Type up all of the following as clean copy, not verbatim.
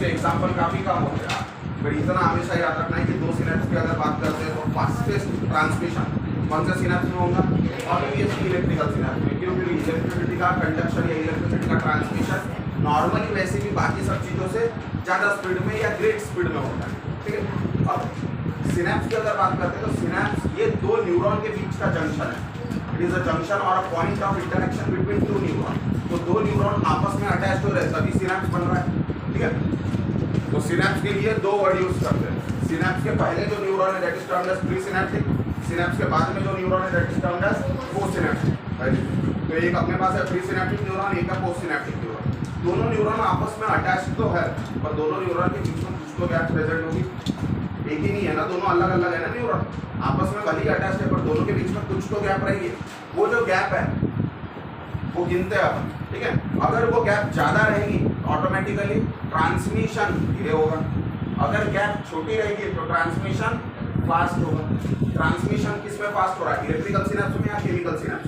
उसके एग्जाम्पल काफ़ी कम होते हैं, पर इतना हमेशा याद रखना है कि दो सिनेप्स की अगर बात करते हैं तो फास्टेस्ट ट्रांसमिशन कौन से सिनेप्स में होगा? ऑब्वियसली इलेक्ट्रिकल सिनेप्स में, क्योंकि इलेक्ट्रिसिटी का कंडक्शन या इलेक्ट्रिसिटी का ट्रांसमिशन नॉर्मली वैसे भी बाकी सब चीज़ों से ज़्यादा स्पीड में या ग्रेट स्पीड में होता है, ठीक है। अब सिनेप्स की अगर बात करते हैं तो सिनेप्स ये दो न्यूरॉन के बीच का जंक्शन है। इट इज अ जंक्शन और a point of interaction between two neuron. तो दो न्यूरॉन आपस में अटैच हो रहे हैं तभी सिनेप्स बन रहा है, ठीक है। तो सिनेप्स के लिए दो वर्ड यूज करते हैं। सिनेप्स के पहले जो न्यूरॉन है that is termed as pre synaptic, synapse के बाद में जो न्यूरॉन है that is termed as post synaptic. तो एक अपने पास है प्री सिनेप्टिक न्यूरॉन, एक है पोस्ट सिनेप्टिक न्यूरॉन। दोनों न्यूरॉन आपस में अटैच तो है, पर दोनों न्यूरॉन के बीच में कुछ तो गैप प्रेजेंट होगी। एक ही नहीं है ना, दोनों अलग अलग है ना न्यूरॉन, आपस में भले ही अटैच है पर दोनों के बीच में कुछ तो गैप रहेगी। वो जो गैप है वो गिनते हैं अपन, ठीक है। अगर वो गैप ज़्यादा रहेगी ऑटोमेटिकली ट्रांसमिशन धीरे होगा, अगर गैप छोटी रहेगी तो ट्रांसमिशन फास्ट होगा। ट्रांसमिशन किस में फास्ट हो रहा है? इलेक्ट्रिकल सिनेप्स में या केमिकल सिनेप्स?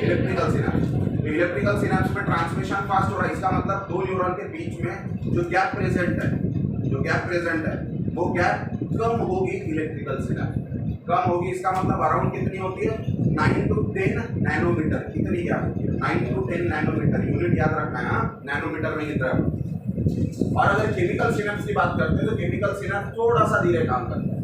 Electrical synapse. तो इलेक्ट्रिकल सिनेप्स में ट्रांसमिशन फास्ट हो रहा है, इसका मतलब दो न्यूरॉन के बीच में जो गैप प्रेजेंट है, जो गैप प्रेजेंट है वो गैप कम होगी इलेक्ट्रिकल सिनेप्स, कम होगी। इसका मतलब अराउंड कितनी होती है? 9 to 10 नैनोमीटर। कितनी गैप होती है? 9 to 10 नैनोमीटर। यूनिट याद रखना है, हाँ, नैनोमीटर में लिख रहा है। और अगर केमिकल सिनेप्स की बात करते हैं तो केमिकल सिनेप्स थोड़ा सा धीरे काम करता है,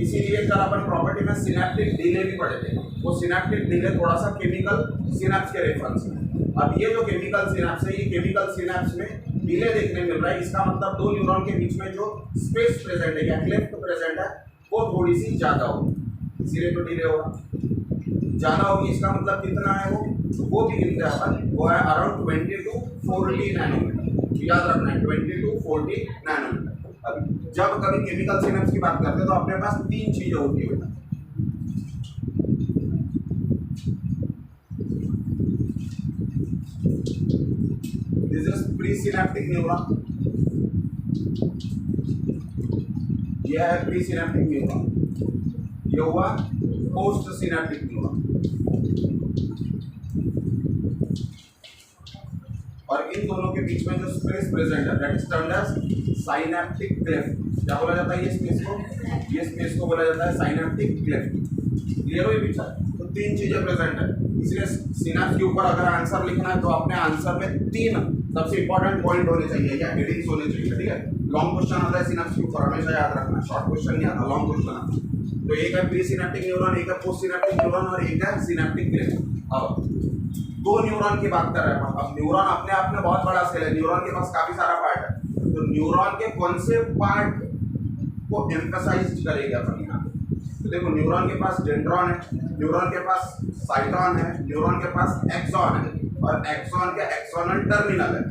इसीलिए कल अपन प्रॉपर्टी में सिनेप्टिक डिले भी पढ़े थे। वो सिनेप्टिक डिले थोड़ा सा केमिकल सिनेप्स के रेफरेंस में। अब ये जो केमिकल सिनेप्स है, ये केमिकल सिनेप्स में डिले देखने मिल रहा है। इसका मतलब दो न्यूरॉन के बीच में जो स्पेस प्रेजेंट है या क्लेफ्ट प्रेजेंट है वो थोड़ी सी ज़्यादा होगी, इसीलिए तो डिले होगा। ज़्यादा होगी इसका मतलब कितना है? वो भी गिनते हैं अपन, वो है अराउंड 20 to 40 नैनोमीटर। याद रखना है 20 to 40 नैनोमीटर। अब जब कभी केमिकल सिनेप्स की बात करते हैं तो अपने पास तीन चीजें होती है बेटा। This is pre synaptic neuron, यह है प्री सिनेप्टिक न्यूरॉन, ये हुआ पोस्ट सिनेप्टिक न्यूरॉन। और इन दोनों के बीच में जो स्पेस प्रेजेंट है that is termed as synaptic cleft. क्या बोला जाता है ये स्पेस को? ये स्पेस को बोला जाता है साइनेप्टिक क्लेफ्ट। क्लियर हो ये पिक्चर? तो तीन चीजें प्रेजेंट है, इसलिए सिनेप्स के ऊपर अगर आंसर लिखना है तो अपने आंसर में तीन सबसे इंपॉर्टेंट पॉइंट होने चाहिए या हेडिंग्स होने चाहिए, ठीक है। लॉन्ग क्वेश्चन आता है सिनेप्स के ऊपर, हमेशा याद रखना, शॉर्ट क्वेश्चन नहीं आता, लॉन्ग क्वेश्चन आता है। तो एक है प्री सिनेप्टिक न्यूरॉन, एक है पोस्ट सिनेप्टिक न्यूरॉन और एक है सिनेप्टिक क्लेफ्ट। अब दो न्यूरॉन की बात कर रहे हैं। अब न्यूरॉन अपने आप में बहुत बड़ा सेल है, न्यूरॉन के पास काफी सारा पार्ट है। तो न्यूरॉन के कौन से पार्ट को एम्फसाइज करेंगे अपन यहाँ? तो देखो न्यूरॉन के पास डेंड्रॉन है, न्यूरॉन के पास साइटॉन है, न्यूरॉन के पास एक्सॉन है और एक्सॉन के एक्सोनल टर्मिनल है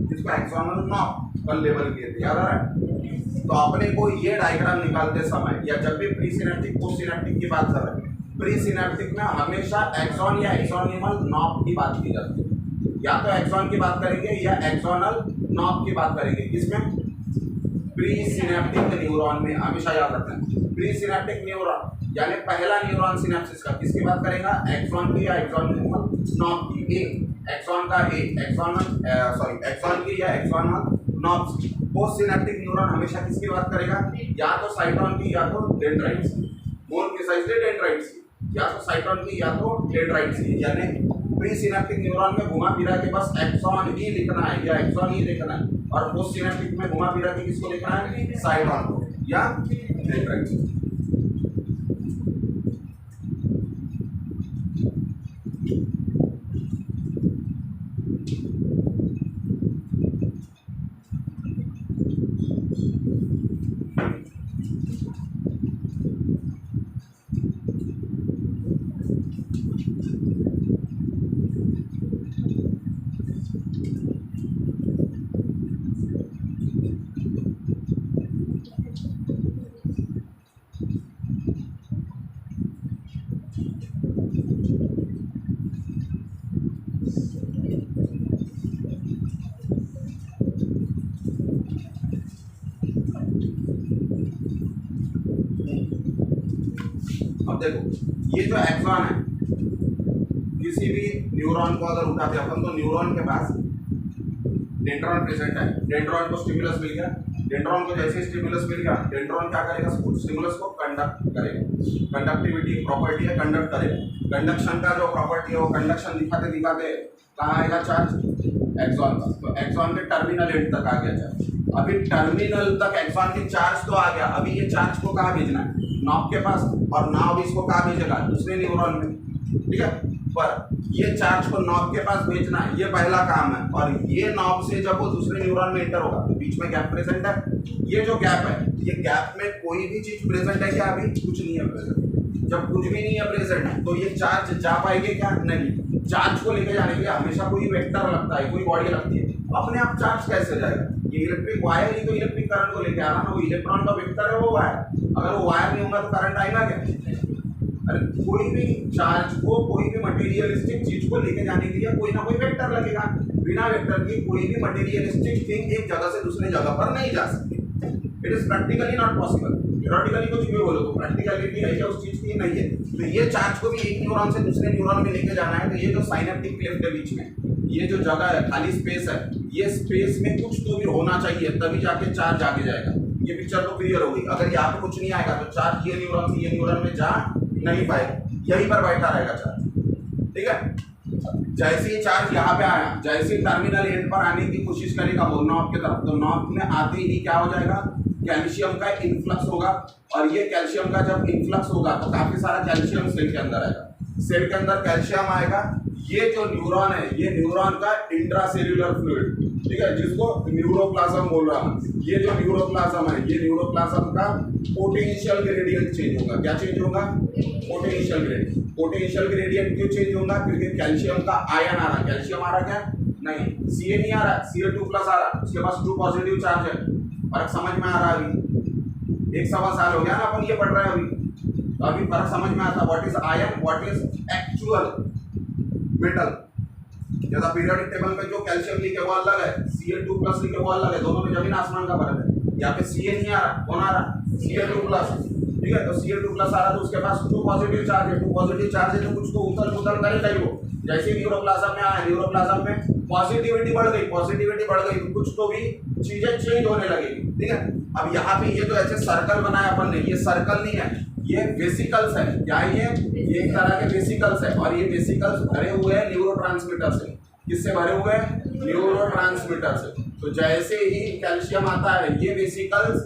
जिसको एक्सोनल नॉब कल लेवल किए थे, याद आ रहा है? तो अपने को ये डायग्राम निकालते समय या जब भी प्री सिनेप्टिक पोस्ट सिनेप्टिक की बात कर रहे हैं, प्री सिनेप्टिक में हमेशा एक्सॉन या एक्सोनिमल नॉब की बात की जाती है। या तो एक्सॉन की बात करेंगे या एक्सोनल नॉब की बात करेंगे। किसमें? प्री सिनेप्टिक न्यूरॉन में। हमेशा याद रखना है प्री सिनेप्टिक न्यूरॉन यानी पहला न्यूरॉन सिनेप्सिस का किसकी बात करेगा? एक्सॉन की या एक्सोनिमल नॉब की। एक्सॉन का एक्सॉन की या एक्सोनल नॉब की। पोस्ट सिनेप्टिक न्यूरॉन हमेशा किसकी बात करेगा? या तो साइटॉन की या तो डेंड्राइट्स की। मोर प्रिसाइजली डेंड्राइट्स की, या तो साइटॉन की या तो डेंड्राइट्स की। यानी प्री सिनेप्टिक न्यूरॉन में घुमा फिरा के बस एक्सॉन ही लिखना है या एक्सॉन ही लिखना है, और पोस्ट सिनेप्टिक में घुमा फिरा के किसको लिखना है? साइटॉन को या डेंड्राइट्स को। अब देखो ये जो एक्सॉन है, किसी भी न्यूरॉन को अगर उठाते अपन तो न्यूरॉन के पास डेंड्रॉन प्रेजेंट है, डेंड्रॉन को स्टिमुलस मिल गया, डेंड्रॉन को जैसे स्टिमुलस मिल गया, डेंड्रॉन क्या करेगा, स्टिमुलस को कंडक्ट करेगा। कंडक्टिविटी प्रॉपर्टी है, कंडक्ट करेगा। कंडक्शन का जो प्रॉपर्टी है वो कंडक्शन दिखाते दिखाते कहाँ आएगा चार्ज, एक्सॉन तक। तो एक्सॉन के टर्मिनल एंड तक आ गया चार्ज। अभी टर्मिनल तक एक्सॉन की चार्ज तो आ गया, अभी ये चार्ज को कहाँ भेजना है, नॉब के पास, और नॉब इसको कहाँ भेजेगा, दूसरे न्यूरॉन में, ठीक है। पर ये चार्ज को नॉब के पास भेजना है, ये पहला काम है। और ये नॉब से जब वो दूसरे न्यूरॉन में एंटर होगा तो बीच में गैप प्रेजेंट है। ये जो गैप है, ये गैप में कोई भी चीज प्रेजेंट है क्या, अभी कुछ नहीं है प्रेजेंट। जब कुछ भी नहीं है प्रेजेंट तो ये चार्ज जा पाएंगे क्या, नहीं। चार्ज को लेके जाने के लिए हमेशा कोई वेक्टर लगता है, कोई बॉडी लगती है। अपने आप चार्ज कैसे जाएगा, ये इलेक्ट्रिक वायर ही तो इलेक्ट्रिक करंट को लेके आ रहा ना, वो इलेक्ट्रॉन का वेक्टर है वो वायर। अगर वो वायर नहीं होगा तो करंट आएगा क्या। अरे कोई भी चार्ज को, कोई भी मटेरियलिस्टिक चीज को लेके जाने के लिए कोई ना कोई वेक्टर लगेगा। बिना वेक्टर के कोई भी मटेरियलिस्टिक थिंग एक जगह से दूसरी जगह पर नहीं जा सकती। It is practically not possible. Theoretically कुछ भी बोलो तो प्रैक्टिकलिटी है क्या उस चीज की, नहीं है। तो ये चार्ज को भी एक न्यूरॉन से दूसरे न्यूरॉन में लेके जाना है। तो ये जो साइनेप्टिक क्लेफ्ट है बीच में, ये जो जगह है, खाली स्पेस है, ये स्पेस में कुछ तो भी होना चाहिए, तभी जाके चार्ज आगे जाएगा। ये पिक्चर तो क्लियर हो गई। अगर यहाँ पे कुछ नहीं आएगा तो चार्ज ये न्यूरॉन से ये न्यूरॉन में जा नहीं पाएगा, यहीं पर बैठा रहेगा चार्ज, ठीक है। जैसे ही चार्ज यहाँ पे आया, जैसे टर्मिनल एंड पर आने की कोशिश करेगा वो नॉब की तरफ, तो नॉब में आते ही क्या हो जाएगा, कैल्शियम का इन्फ्लक्स होगा। और ये कैल्शियम का जब इन्फ्लक्स होगा तो काफी सारा कैल्शियम सेल के अंदर आएगा। सेल के अंदर कैल्शियम आएगा। ये जो न्यूरॉन है, ये न्यूरॉन का इंट्रासेल्यूलर फ्लूइड, ठीक है, जिसको न्यूरोप्लाज्म बोल रहा हूँ। ये जो न्यूरोप्लाज्म है, ये न्यूरोप्लाज्म का पोटेंशियल ग्रेडियंट चेंज होगा। क्या चेंज होगा, पोटेंशियल ग्रेडियंट। पोटेंशियल ग्रेडियंट क्यों चेंज होगा, क्योंकि कैल्शियम का आयन आ रहा। कैल्शियम आ रहा क्या, नहीं, Ca नहीं आ रहा, Ca2+ आ रहा, उसके पास 2 पॉजिटिव चार्ज है। फर्क समझ में आ रहा है अभी, 1 सवा साल हो गया ना अपन ये पढ़ रहे हैं अभी, तो अभी फर्क समझ में आता। What is ion, what is actual metal. जैसा पीरियोडिक टेबल में जो कैल्शियम लिखे वो अलग है, Ca2+ लिखे वो अलग है, दोनों में जमीन आसमान का फर्क है। यहाँ पे Ca नहीं आ रहा, कौन आ रहा, Ca2+, ठीक है। तो Ca2+ आ रहा तो उसके पास 2 पॉजिटिव चार्ज है। 2 पॉजिटिव चार्ज है तो कुछ तो उथल-पुथल करेगा ही वो। जैसे न्यूरोप्लाज्म में आया, न्यूरोप्लाज्म में पॉजिटिविटी बढ़ गई, पॉजिटिविटी बढ़ गई तो कुछ तो भी चीजें चेंज होने लगेगी, ठीक है। अब यहाँ पे ये जो ऐसे सर्कल बनाया अपन ने, ये सर्कल नहीं है, ये वेसिकल्स है। क्या ये एक तरह के वेसिकल्स है। और ये वेसिकल्स भरे हुए हैं न्यूरोट्रांसमीटर से। किससे भरे हुए हैं, न्यूरोट्रांसमीटर से। तो जैसे ही कैल्शियम आता है, ये वेसिकल्स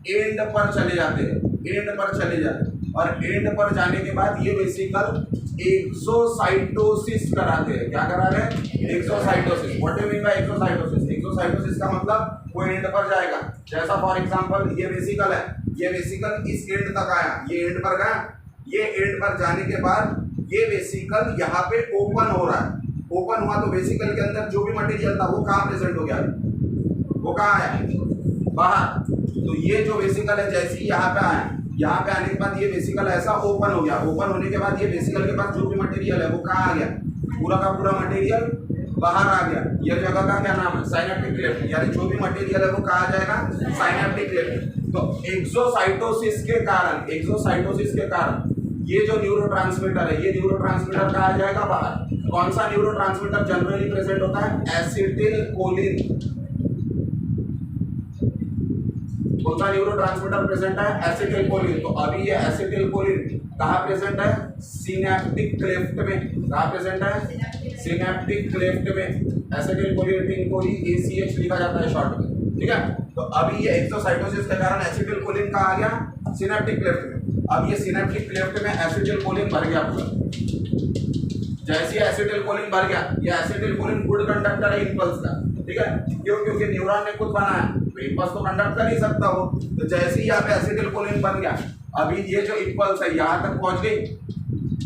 एंड पर चले जाते हैं, एंड पर चले जाते हैं। और एंड पर जाने के बाद ये वेसिकल एक्सोसाइटोसिस कराते हैं। क्या करा रहे हैं, exocytosis. What do you mean by exocytosis, exocytosis का मतलब वो एंड पर जाएगा। जैसा फॉर एग्जांपल ये वेसिकल है, ये वेसिकल इस एंड तक आया, ये एंड पर गया, ये एंड पर जाने के बाद ये वेसिकल यहाँ पे ओपन हो रहा है। ओपन हुआ तो वेसिकल के अंदर जो भी मटेरियल था वो कहाँ प्रेजेंट हो गया, वो कहाँ आया, बाहर। तो ये जो वेसिकल है जैसे ही यहाँ पे आया, यहाँ पे आने के बाद ये वेसिकल ऐसा ओपन हो गया। ओपन होने के बाद ये वेसिकल के पास जो भी मटेरियल है वो कहाँ आ गया, पूरा का पूरा मटेरियल बाहर आ गया। ये जगह का क्या नाम है, साइनेप्टिक क्लेफ्ट। यानी जो भी मटेरियल है वो कहाँ जाएगा, साइनेप्टिक क्लेफ्ट। तो एक्सोसाइटोसिस के कारण, एक्सोसाइटोसिस के कारण ये जो न्यूरोट्रांसमीटर है, ये न्यूरोट्रांसमीटर कहाँ जाएगा, बाहर। कौन सा न्यूरोट्रांसमीटर जनरली प्रेजेंट होता है, एसिटिलकोलिन। कौन सा न्यूरोट्रांसमीटर प्रेजेंट है, एसिटिलकोलिन। तो अभी ये एसिटिलकोलिन कहाँ प्रेजेंट है, सिनेप्टिक क्लेफ्ट में। कहाँ प्रेजेंट है, सिनेप्टिक क्लेफ्ट में। एसिटिलकोलिन को ही ACH लिखा जाता है शॉर्ट में, ठीक है। तो अभी ये एक्सोसाइटोसिस के कारण एसिटिलकोलिन कहाँ आ गया, सिनेप्टिक क्लेफ्ट में। अब ये सिनेप्टिक क्लेफ्ट में एसिटिलकोलिन भर गया पूरा। जैसे एसिटिलकोलिन भर गया, ये एसिटिलकोलिन गुड कंडक्टर है इम्पल्स का, ठीक है। क्यों, क्योंकि न्यूरॉन ने खुद बनाया, तो इम्पल्स को कंडक्ट कर नहीं सकता वो। तो जैसे ही यहाँ पे एसिटिलकोलिन बन गया, अभी ये जो इम्पल्स है यहाँ तक पहुंच गई,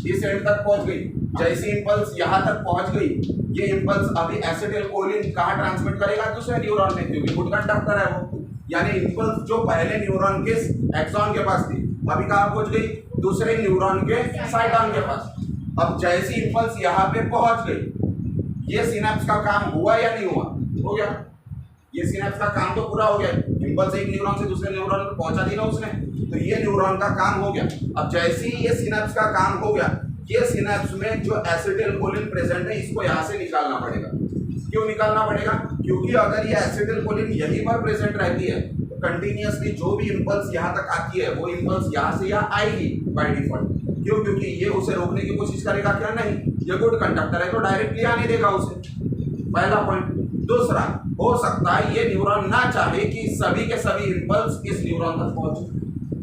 इस एंड तक पहुंच गई। जैसी इम्पल्स यहाँ तक पहुंच गई, ये इम्पल्स अभी एसिटिलकोलिन कहाँ ट्रांसमिट करेगा, दूसरे न्यूरॉन में, क्योंकि गुड कंडक्टर है वो। यानी इम्पल्स जो पहले न्यूरॉन के एक्सॉन के पास थी, अभी कहाँ पहुंच गई, दूसरे न्यूरॉन के साइटॉन के पास। अब जैसी इम्पल्स यहाँ पे पहुंच गई, ये सिनेप्स का काम हुआ या नहीं हुआ, हो गया। ये सिनेप्स का काम तो पूरा हो गया। इम्पल्स एक न्यूरॉन से दूसरे न्यूरॉन में पहुंचा दी ना उसने, तो ये न्यूरॉन का काम हो गया। अब जैसे ही ये सिनेप्स का काम हो गया, ये सिनेप्स में जो एसिटिलकोलिन प्रेजेंट है इसको यहाँ से निकालना पड़ेगा। क्यों निकालना पड़ेगा? क्योंकि अगर ये एसिटिलकोलिन यहीं पर प्रेजेंट रहती है तो कंटिन्यूअसली जो भी इंपल्स यहाँ तक आती है वो इंपल्स यहाँ से यहाँ आएगी बाय डिफॉल्ट। क्यों? क्योंकि ये उसे रोकने की कोशिश करेगा क्या? नहीं, ये गुड कंडक्टर है तो डायरेक्टली आने देगा उसे, पहला पॉइंट। दूसरा, हो सकता है ये न्यूरॉन ना चाहे कि सभी के सभी इंपल्स इस न्यूरॉन तक पहुंचे,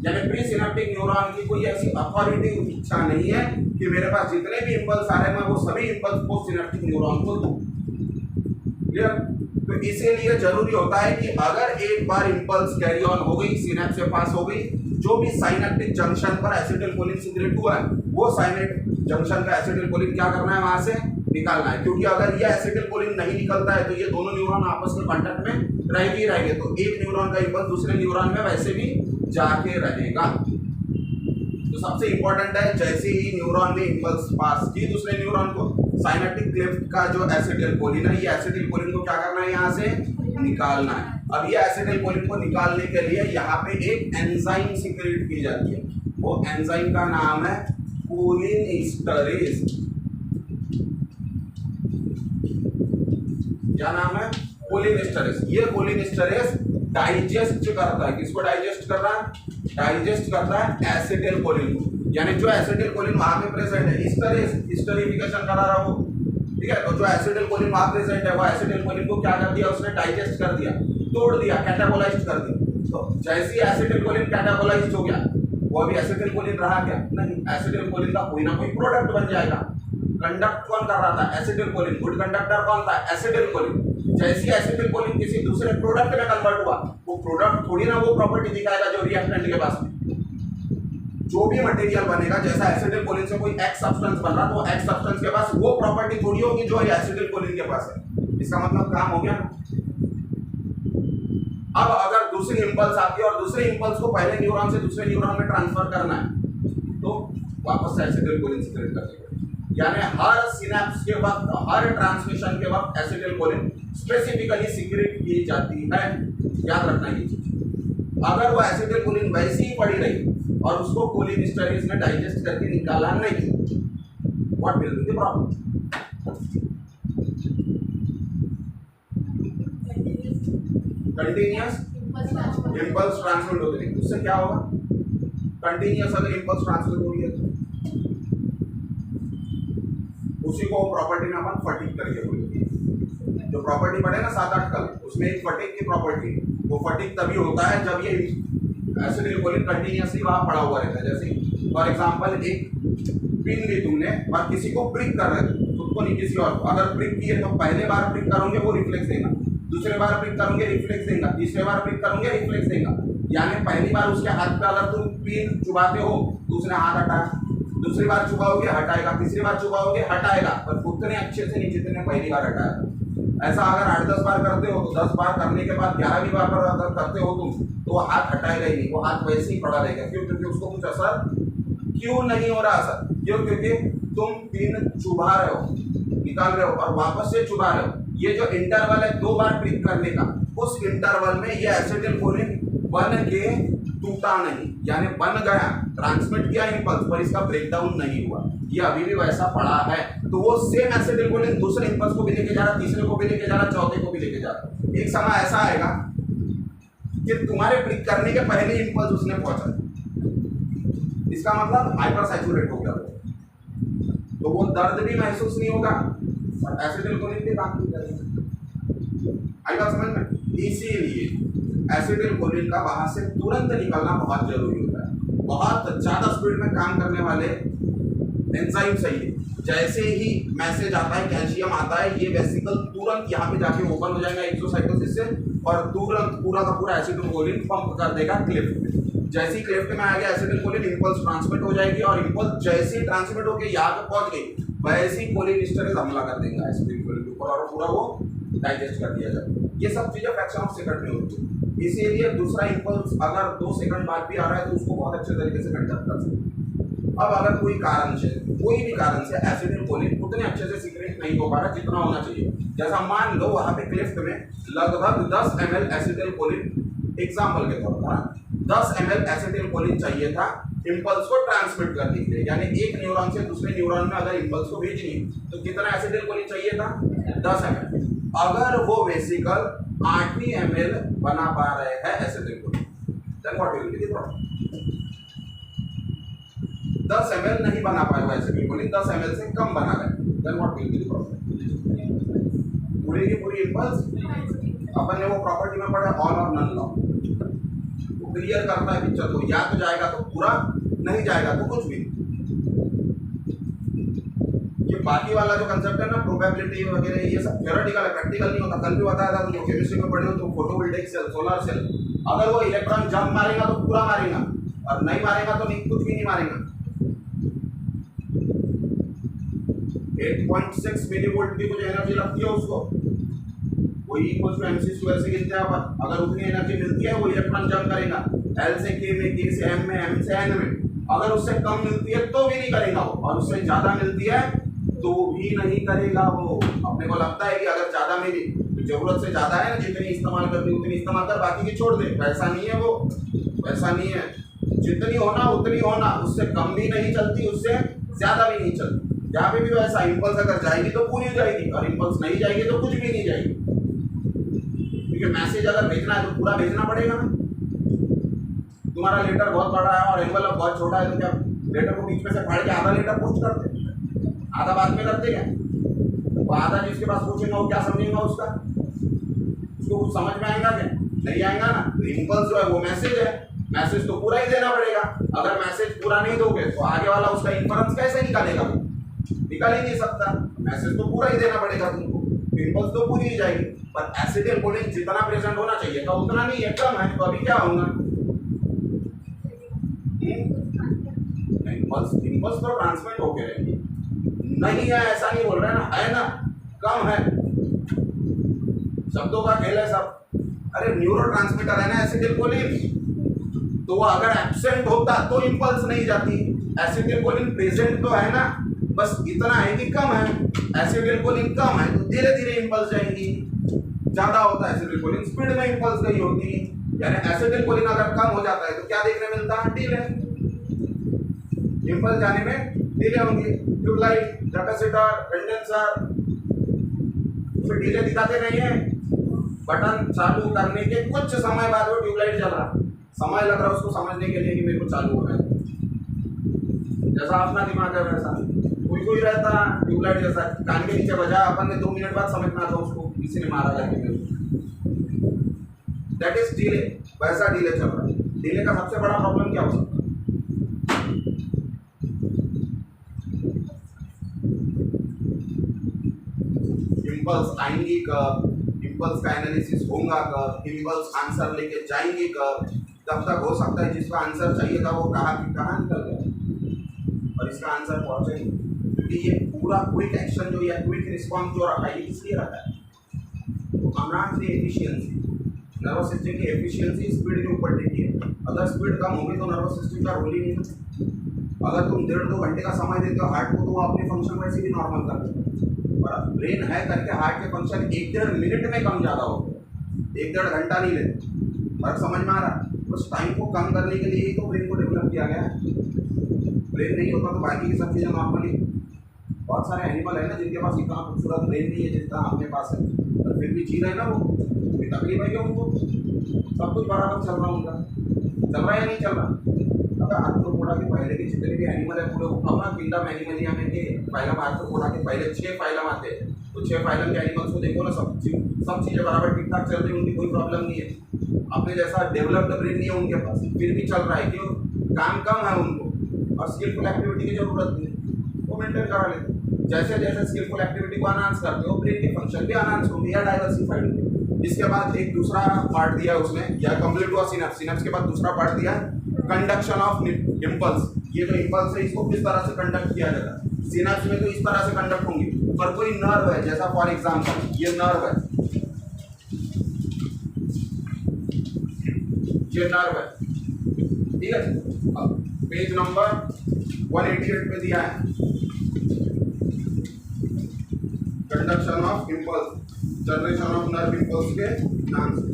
यानी प्री सिनेप्टिक न्यूरॉन की कोई ऐसी अथॉरिटेटिव इच्छा नहीं है कि मेरे पास जितने भी इंपल्स आ रहे हैं मैं वो सभी इंपल्स पोस्ट सिनेप्टिक न्यूरॉन को दूं। क्लियर? तो इसीलिए जरूरी होता है कि अगर एक बार इंपल्स कैरी ऑन हो गई, सिनेप्स से पास हो गई, जो भी साइनेप्टिक जंक्शन पर एसिटिलकोलिन सीक्रेट हुआ है वो साइनेप्टिक जंक्शन का एसिटिलकोलिन क्या करना है? वहां से निकालना है। क्योंकि अगर ये एसिटिलकोलिन नहीं निकलता है तो ये दोनों न्यूरॉन आपस में कांटेक्ट में रहेंगे, तो एक न्यूरॉन का इंपल्स दूसरे न्यूरॉन में वैसे भी जाके रहेगा। तो सबसे इंपॉर्टेंट है, जैसे ही न्यूरॉन ने इंपल्स पास की दूसरे न्यूरॉन को, साइनेप्टिक क्लेफ्ट का जो एसिटिलकोलिन है, ये एसिटिलकोलिन को क्या करना है? यहाँ से निकालना है। अब ये एसिटिलकोलिन को निकालने के लिए यहाँ पे एक एंजाइम सीक्रेट की जाती है, वो एंजाइम का नाम है कोलिनेस्टरेज। क्या नाम है? कोलिनेस्टरेज। ये कोलिनेस्टरेज डाइजेस्ट करता है, किसको डाइजेस्ट कर रहा है? डाइजेस्ट करता है एसिटिलकोलिन को, यानी जो एसिटिलकोलिन वहां पे प्रेजेंट है, हिस्टरीफिकेशन करा रहा हो, ठीक है। तो जो एसिटिलकोलिन वहां प्रेजेंट है वो एसिटिलकोलिन को क्या कर दिया? उसने डाइजेस्ट कर दिया, तोड़ दिया, कैटाबोलाइज्ड कर दिया। तो जैसे ही एसिटिलकोलिन कैटाबोलाइज्ड हो गया, वो अभी एसिटिलकोलिन रहा क्या? नहीं, एसिटिलकोलिन का कोई ना कोई प्रोडक्ट बन जाएगा। कंडक्ट कौन कर रहा था? एसिटिलकोलिन। गुड कंडक्टर कौन था? एसिटिलकोलिन। जैसे एसिटिलकोलिन किसी दूसरे प्रोडक्ट में कन्वर्ट हुआ, वो प्रोडक्ट थोड़ी ना वो प्रॉपर्टी दिखाएगा जो रिएक्टेंट के पास में। जो भी मटेरियल बनेगा, जैसा एसिटिलकोलिन से कोई एक्स सब्सटेंस बन रहा तो एक्स सब्सटेंस के पास वो प्रॉपर्टी थोड़ी होगी जो एसिटिलकोलिन के पास है। इसका मतलब काम हो गया। अब अगर दूसरी इंपल्स आती है और दूसरे इंपल्स को पहले न्यूरॉन से दूसरे न्यूरॉन में ट्रांसफर करना है तो वापस से एसिटिलकोलिन सीक्रेट करनी पड़ेगी। यानी हर सिनेप्स के वक्त, हर ट्रांसमिशन के वक्त एसिटिलकोलिन स्पेसिफिकली सीक्रेट की जाती है। याद रखना ये चीज। अगर वो एसिटिलकोलिन वैसी ही पड़ी रही और उसको कोलिनेस्टरेज ने डाइजेस्ट करके निकाला नहीं, what will be the problem? Continuous impulse transmit होते नहीं, उससे क्या होगा? कंटिन्यूअस अगर इंपल्स ट्रांसमिट हो रही है उसी को प्रॉपर्टी में अपन फटीग करके बोलेंगे। जो प्रॉपर्टी पढ़े ना 7-8 कल, उसमें एक फटीग की प्रॉपर्टी, वो फटीग तभी होता है जब ये एसिटिलकोलिन कंटिन्यूअसली वहां पड़ा हुआ रहता है। जैसे फॉर एग्जांपल एक पिन ली तुमने और किसी को प्रिक कर रहे थे, खुद को नहीं किसी और को। अगर प्रिक किए तो पहले बार प्रिक करोगे वो रिफ्लेक्स देगा, दूसरे बार प्रिक करोगे रिफ्लेक्स देगा, तीसरे बार प्रिक करोगे रिफ्लेक्स देगा। यानी पहली बार उसके हाथ पे अगर तुम पिन चुबाते हो तो उसने हाथ हटाया, दूसरी बार चुबाओगे हटाएगा, तीसरी बार चुबाओगे हटाएगा, पर उतने अच्छे से नहीं जितने पहली बार हटाया। ऐसा अगर 8-10 बार करते हो तो 10 बार करने के बाद 11वीं बार पर अगर करते हो तुम तो वो हाथ हटाएगा ही नहीं, वो हाथ वैसे ही पड़ा रहेगा। क्यों? क्योंकि उसको कुछ असर क्यों नहीं हो रहा असर? क्यों? क्योंकि तुम पिन चुबा रहे हो, निकाल रहे हो और वापस से चुबा रहे हो। ये जो इंटरवल है 2 बार प्रिक करने का, उस इंटरवल में ये एसिटिलकोलिन बन के टूटा नहीं, यानी बन गया, ट्रांसमिट किया इंपल्स, पर इसका ब्रेकडाउन नहीं हुआ, ये अभी भी वैसा पड़ा है। तो वो सेम एसिटिलकोलिन दूसरे इंपल्स को भी लेके जा रहा, तीसरे को भी लेके जा रहा, चौथे को भी लेके जा रहा। एक समय ऐसा आएगा कि तुम्हारे प्रिक करने के पहले इंपल्स उसने पहुंचा, इसका मतलब हाइपर सैचुरेट हो गया, तो वो दर्द भी महसूस नहीं होगा और एसिटिलकोलिन भी काम नहीं करेगा। आई बात समझ में? इसीलिए एसिटिलकोलिन का वहां से तुरंत निकलना बहुत जरूरी होता है। बहुत ज्यादा स्पीड में काम करने वाले एंजाइम चाहिए। जैसे ही मैसेज आता है, कैल्शियम आता है, ये वेसिकल तुरंत यहाँ पे जाके ओपन हो जाएगा एक्सोसाइटोसिस से और तुरंत पूरा का पूरा एसिटिलकोलिन पंप कर देगा क्लेफ्ट में। जैसे ही क्लेफ्ट में आ गया एसिटिलकोलिन, इंपल्स ट्रांसमिट हो जाएगी और इंपल्स जैसे ही ट्रांसमिट होकर यहाँ पे पहुंच गई, वैसे ही कोलिनेस्टरेज हमला कर देगा एसिटिलकोलिन के ऊपर और पूरा वो डाइजेस्ट कर दिया जाएगा। ये सब चीजें फ्रैक्शन ऑफ सेकंड में होती है। इसीलिए दूसरा इंपल्स अगर 2 सेकंड बाद भी आ रहा है तो उसको बहुत अच्छे तरीके से कंडक्ट कर सकते हैं। अब अगर कोई कारण से, कोई भी कारण से एसिटिलकोलिन उतने अच्छे से सीक्रेट नहीं हो पा रहा जितना होना चाहिए, जैसा मान लो वहां पे क्लिफ्ट में लगभग 10 ml एसिटिलकोलिन, एग्जाम्पल के तौर पर 10 ml एसिटिलकोलिन चाहिए था इंपल्स को ट्रांसमिट करने के लिए, यानी एक न्यूरॉन से दूसरे न्यूरॉन में अगर इंपल्स को भेजनी तो कितना एसिटिलकोलिन चाहिए था? 10 ml। अगर वो वेसिकल 8 ml बना पा रहे हैं acetylcholine, then what will be the problem? 10 ml नहीं बना पाएगा एसिटिलकोलिन, 10 ml से कम बना रहे, then what will be the problem? पूरी की पूरी इम्पल्स, अपन ने वो प्रॉपर्टी में पढ़ा ऑल और नन लॉ, वो क्लियर करता है पिक्चर को, या तो जाएगा तो पूरा, नहीं जाएगा तो कुछ भी। ये बाकी वाला जो कंसेप्ट है ना, प्रोबेबिलिटी वगैरह, ये सब थ्योरेटिकल है, प्रैक्टिकल नहीं होता। कल भी बताया था तुमको, केमिस्ट्री में पढ़े हो तो फोटोवोल्टेइक सेल, सोलर सेल, अगर वो इलेक्ट्रॉन जंप मारेगा तो पूरा मारेगा, और नहीं मारेगा तो नहीं, कुछ भी नहीं मारेगा। 8.6 मिलीवोल्ट की कुछ एनर्जी लगती है उसको, वही इक्वल्स टू mc स्क्वायर से गिनते हैं अपन। अगर उतनी एनर्जी मिलती है वो इलेक्ट्रॉन जंप करेगा, L से K में, K से M में, M से N में। अगर उससे कम मिलती है तो भी नहीं करेगा वो, और उससे ज्यादा मिलती है तो भी नहीं करेगा वो। अपने को लगता है कि अगर ज्यादा मिली, जरूरत से ज्यादा है ना, जितनी इस्तेमाल करनी उतनी इस्तेमाल कर, बाकी की छोड़ दे, वैसा नहीं है वो, वैसा नहीं है। जितनी होना उतनी होना, उससे कम भी नहीं चलती, उससे ज्यादा भी नहीं चलती। जहाँ पे भी वैसा, इम्पल्स अगर जाएगी तो पूरी जाएगी, और इम्पल्स नहीं जाएगी तो कुछ भी नहीं जाएगी। क्योंकि मैसेज अगर भेजना है तो पूरा भेजना पड़ेगा ना। तुम्हारा लेटर बहुत बड़ा है और एनवेलप बहुत छोटा है, तो क्या लेटर को बीच में से फाड़ के आधा लेटर पोस्ट करते, आधा बाद में करते क्या? तो आधा जिसके पास पूछेगा वो क्या समझेगा, उसका उसको कुछ समझ में आएगा क्या? नहीं आएगा ना। तो इम्पल्स जो है वो मैसेज है, मैसेज तो पूरा ही देना पड़ेगा। अगर मैसेज पूरा नहीं दोगे तो आगे वाला उसका इन्फरेंस कैसे निकालेगा? वो निकाल ही नहीं सकता। मैसेज तो पूरा ही देना पड़ेगा तुमको, इम्पल्स तो पूरी ही जाएगी। पर एसिटिलकोलिन जितना प्रेजेंट होना चाहिए था उतना नहीं है, कम है, तो अभी क्या होगा? इम्पल्स तो ट्रांसमिट होके रहेंगे, नहीं है ऐसा नहीं बोल रहे ना, है ना, कम है, शब्दों का खेल है सब। अरे न्यूरोट्रांसमीटर है ना एसिटिलकोलिन, तो वो अगर एब्सेंट होता तो इम्पल्स नहीं जाती। एसिटिलकोलिन प्रेजेंट तो है ना, बस इतना है कि कम है, एसिटिलकोलिन कम है तो धीरे धीरे इम्पल्स जाएंगी। ज्यादा होता है एसिटिलकोलिन, स्पीड में इम्पल्स गई होती। यानी एसिटिलकोलिन अगर कम हो जाता है तो क्या देखने मिलता है? डिले, इम्पल्स जाने में डिले होंगी। ट्यूबलाइट, कैपेसिटर, कंडेंसर, उसमें डिले दिखाते नहीं है। बटन चालू करने के कुछ समय बाद वो ट्यूबलाइट जल रहा, समय लग रहा है उसको समझने के लिए कि मेरे को चालू हो रहा है। जैसा अपना दिमाग है वैसा कोई रहता, ट्यूबलाइट जैसा कान के नीचे बजा, अपन ने 2 मिनट बाद समझ में आता उसको किसी ने मारा जाके। दैट इज डिले, वैसा डिले चल रहा है। डिले का सबसे बड़ा प्रॉब्लम क्या हो सकता है? इम्पल्स आएंगी कब, इम्पल्स का एनालिसिस होगा कब, इम्पल्स आंसर लेके जाएंगी कब? तब तक हो सकता है जिसका आंसर चाहिए था वो कहाँ निकल गया और इसका आंसर पहुंचे नहीं। क्योंकि ये पूरा क्विक एक्शन जो या क्विक रिस्पॉन्स जो रखा है, ये किस लिए रखा है? तो कमांड एफिशिएंसी, नर्वस सिस्टम की एफिशिएंसी स्पीड के ऊपर टिकी है। अगर स्पीड कम होगी तो नर्वस सिस्टम का रोल ही नहीं है। अगर तुम 1.5-2 घंटे का समय देते हो हार्ट को, तो वो अपने फंक्शन वैसे भी नॉर्मल कर देता है। और ब्रेन है करके हार्ट के फंक्शन 1-1.5 मिनट में कम ज़्यादा होते हैं, 1-1.5 घंटा नहीं लेते। फर्क समझ में आ रहा है? उस टाइम को कम करने के लिए ही तो ब्रेन को डेवलप किया गया है। ब्रेन नहीं होता तो बाकी की सब चीज़ें नॉर्मली, बहुत सारे एनिमल है ना जिनके पास इतना खूबसूरत ब्रेन नहीं है जितना अपने पास है, और फिर भी जी रहे ना, वो कोई तकलीफ है क्या उनको? सब कुछ बराबर चल रहा उनका, चल रहा है या नहीं चल रहा? अगर आर्थ्रोपोडा के पहले के जितने भी एनिमल है पूरे अपना किंगडम एनिमलिया में के फाइलम, आर्थ्रोपोडा के पहले 6 फाइलम आते हैं, तो 6 फाइलम के एनिमल्स को देखो ना, सब चीज़ें बराबर ठीक ठाक चल रही, उनकी कोई प्रॉब्लम नहीं है। अपने जैसा डेवलप्ड ब्रेन नहीं है उनके पास, फिर भी चल रहा है। क्यों? काम कम है उनको और स्किलफुल एक्टिविटी की जरूरत नहीं, वो मेंटेन करा लेते। जैसे जैसे स्किलफुल एक्टिविटी को अनाउंस करते हो, ब्रेन के फंक्शन भी अनाउंस होंगे या डाइवर्सिफाइड होंगे। इसके बाद एक दूसरा पार्ट दिया है उसने, या कंप्लीट हुआ सिनेप्स, सिनेप्स के बाद दूसरा पार्ट दिया कंडक्शन ऑफ इम्पल्स। ये जो इम्पल्स है इसको किस तरह से कंडक्ट किया जाता है? सिनेप्स में तो इस तरह से कंडक्ट होंगी, पर कोई नर्व है, जैसा फॉर एग्जाम्पल ये नर्व है, ये नर्व है, ठीक है। अब पेज नंबर 188 पे दिया है conduction of impulse, generation of nerve impulse के नाम से,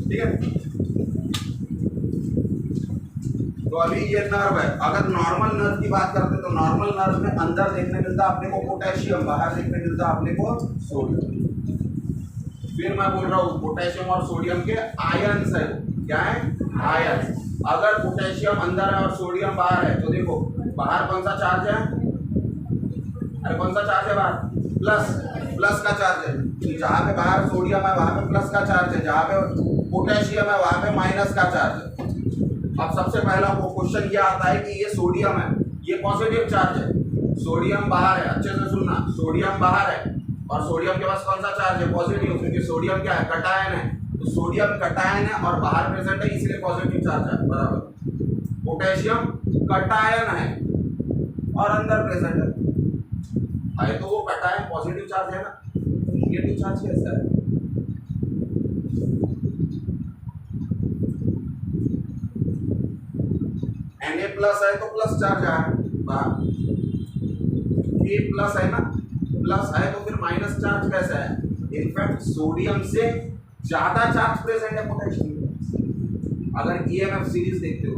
ठीक है। तो अभी ये नर्व है, अगर नॉर्मल नर्व की बात करते तो नॉर्मल नर्व में अंदर देखने मिलता अपने को पोटेशियम, बाहर देखने मिलता अपने को सोडियम। फिर मैं बोल रहा हूँ पोटेशियम और सोडियम के आयन्स है, क्या है आयन। अगर पोटेशियम अंदर है और सोडियम बाहर है तो देखो बाहर कौन सा चार्ज है, अरे कौन सा चार्ज है बाहर, प्लस, प्लस का चार्ज है। जहाँ पे बाहर सोडियम है वहाँ पे प्लस का चार्ज है, जहाँ पे पोटेशियम है वहाँ पे माइनस का चार्ज है। अब सबसे पहला वो क्वेश्चन ये आता है कि ये सोडियम है, ये पॉजिटिव चार्ज है, सोडियम बाहर है, अच्छे से सुनना, सोडियम बाहर है और सोडियम के पास कौन सा चार्ज है, पॉजिटिव, क्योंकि सोडियम क्या है, कटायन है, तो सोडियम कटायन है और बाहर प्रेजेंट है इसलिए पॉजिटिव चार्ज है, बराबर। पोटेशियम कटायन है और अंदर प्रेजेंट है तो वो कटायन पॉजिटिव चार्ज है ना, नेगेटिव चार्ज कैसा है, Na प्लस है तो प्लस चार्ज है, K प्लस है ना, प्लस है तो फिर माइनस चार्ज कैसा है, इनफैक्ट सोडियम से ज्यादा चार्ज प्रेजेंट है पोटेशियम में। अगर EMF सीरीज देखते हो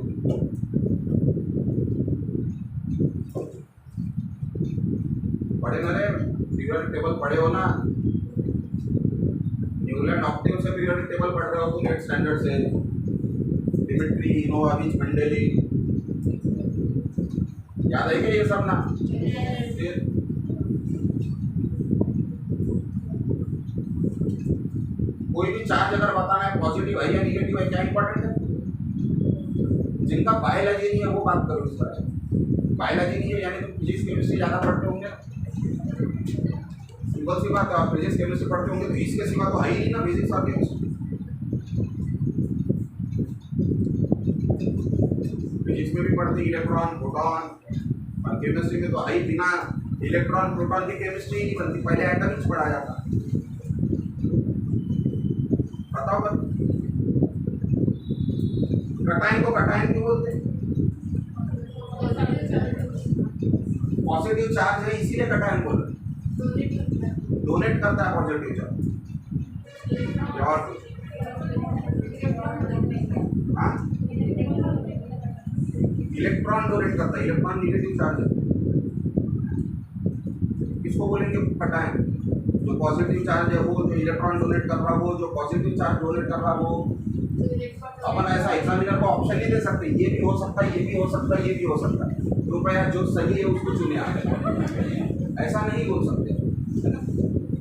पढ़े ना रे, पीरियोडिक टेबल पढ़े हो ना, न्यूलैंड ऑक्टेव से पीरियोडिक टेबल पढ़ रहे हो तुम 8 स्टैंडर्ड से, डिमिट्री इनोवाविच मेंडेलिव, याद है क्या ये सब ना। फिर कोई भी चार्ज अगर बताना है पॉजिटिव है या निगेटिव है, क्या इंपॉर्टेंट है, जिनका बायोलॉजी नहीं है वो बात करो इस बारे में। बायोलॉजी नहीं है यानी तुम फिजिक्स केमिस्ट्री ज़्यादा पढ़ते होंगे, सिंपल सी बात है, आप फिजिक्स केमिस्ट्री पढ़ते होंगे तो इसके सिवा तो है ही नहीं ना फिजिक्स और केमिस्ट्री। फिजिक्स में भी पढ़ते इलेक्ट्रॉन प्रोटॉन, और केमिस्ट्री में तो है ही, बिना इलेक्ट्रॉन प्रोटॉन की केमिस्ट्री नहीं बनती, पहले एटम ही पढ़ा जाता। बताओ कटायन को कटायन क्यों बोलते हैं, पॉजिटिव चार्ज है इसीलिए कटायन बोल रहे, डोनेट करता है पॉजिटिव चार्ज, और हाँ इलेक्ट्रॉन डोनेट करता है, इलेक्ट्रॉन निगेटिव चार्ज है, किसको बोलेंगे कटायन, जो पॉजिटिव चार्ज है वो, जो इलेक्ट्रॉन डोनेट कर रहा वो, जो पॉजिटिव चार्ज डोनेट कर रहा वो। अपन ऐसा एग्जामिनर को ऑप्शन नहीं दे सकते, ये भी हो सकता है, ये भी हो सकता है, ये भी हो सकता है, कृपया जो सही है उसको चुने आप, ऐसा नहीं बोल सकते,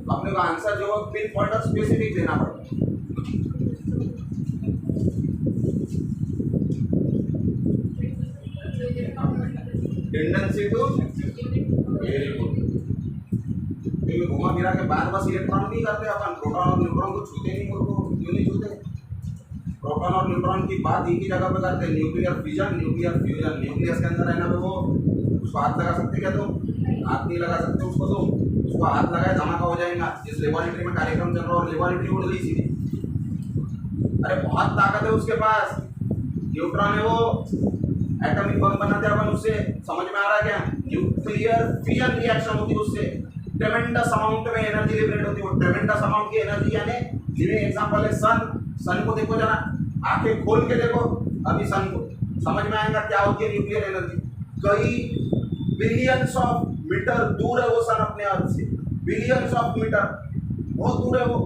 अपने को आंसर जो पिन पॉइंट और स्पेसिफिक देना पड़ता है। टेंडेंसी टू वेरी गुड, क्योंकि घुमा फिरा के बाद बस इलेक्ट्रॉन नहीं करते अपन, प्रोटॉन और न्यूट्रॉन को छूते नहीं, क्यों नहीं छूते, प्रोटॉन और न्यूट्रॉन की बात एक ही जगह पे करते हैं, nuclear fission, nuclear fusion, nucleus के अंदर रहना पे वो उसको हाथ लगा सकते क्या तुम, हाथ नहीं लगा सकते उसको, तुम उसको हाथ लगाए धमाका हो जाएगा। जिस लेबोरेटरी में कार्यक्रम चल रहा है और लेबोरेटरी उड़ गई सीधी, अरे बहुत ताकत है उसके पास, न्यूट्रॉन है वो, एटॉमिक बम बनाते अपन उससे, समझ में आ रहा है क्या, न्यूक्लियर फिजन रिएक्शन होती है उससे, ट्रेमेंडस अमाउंट में एनर्जी लिबरेट होती है, वो ट्रेमेंडस अमाउंट की एनर्जी, यानी लिविंग एग्जांपल है सन, सन को देखो जरा, आंखें खोल के देखो अभी सन को, समझ में आएगा क्या होती है न्यूक्लियर एनर्जी। कई बिलियंस ऑफ मीटर दूर है वो सन अपने अर्थ से, बिलियंस ऑफ मीटर, बहुत दूर है वो,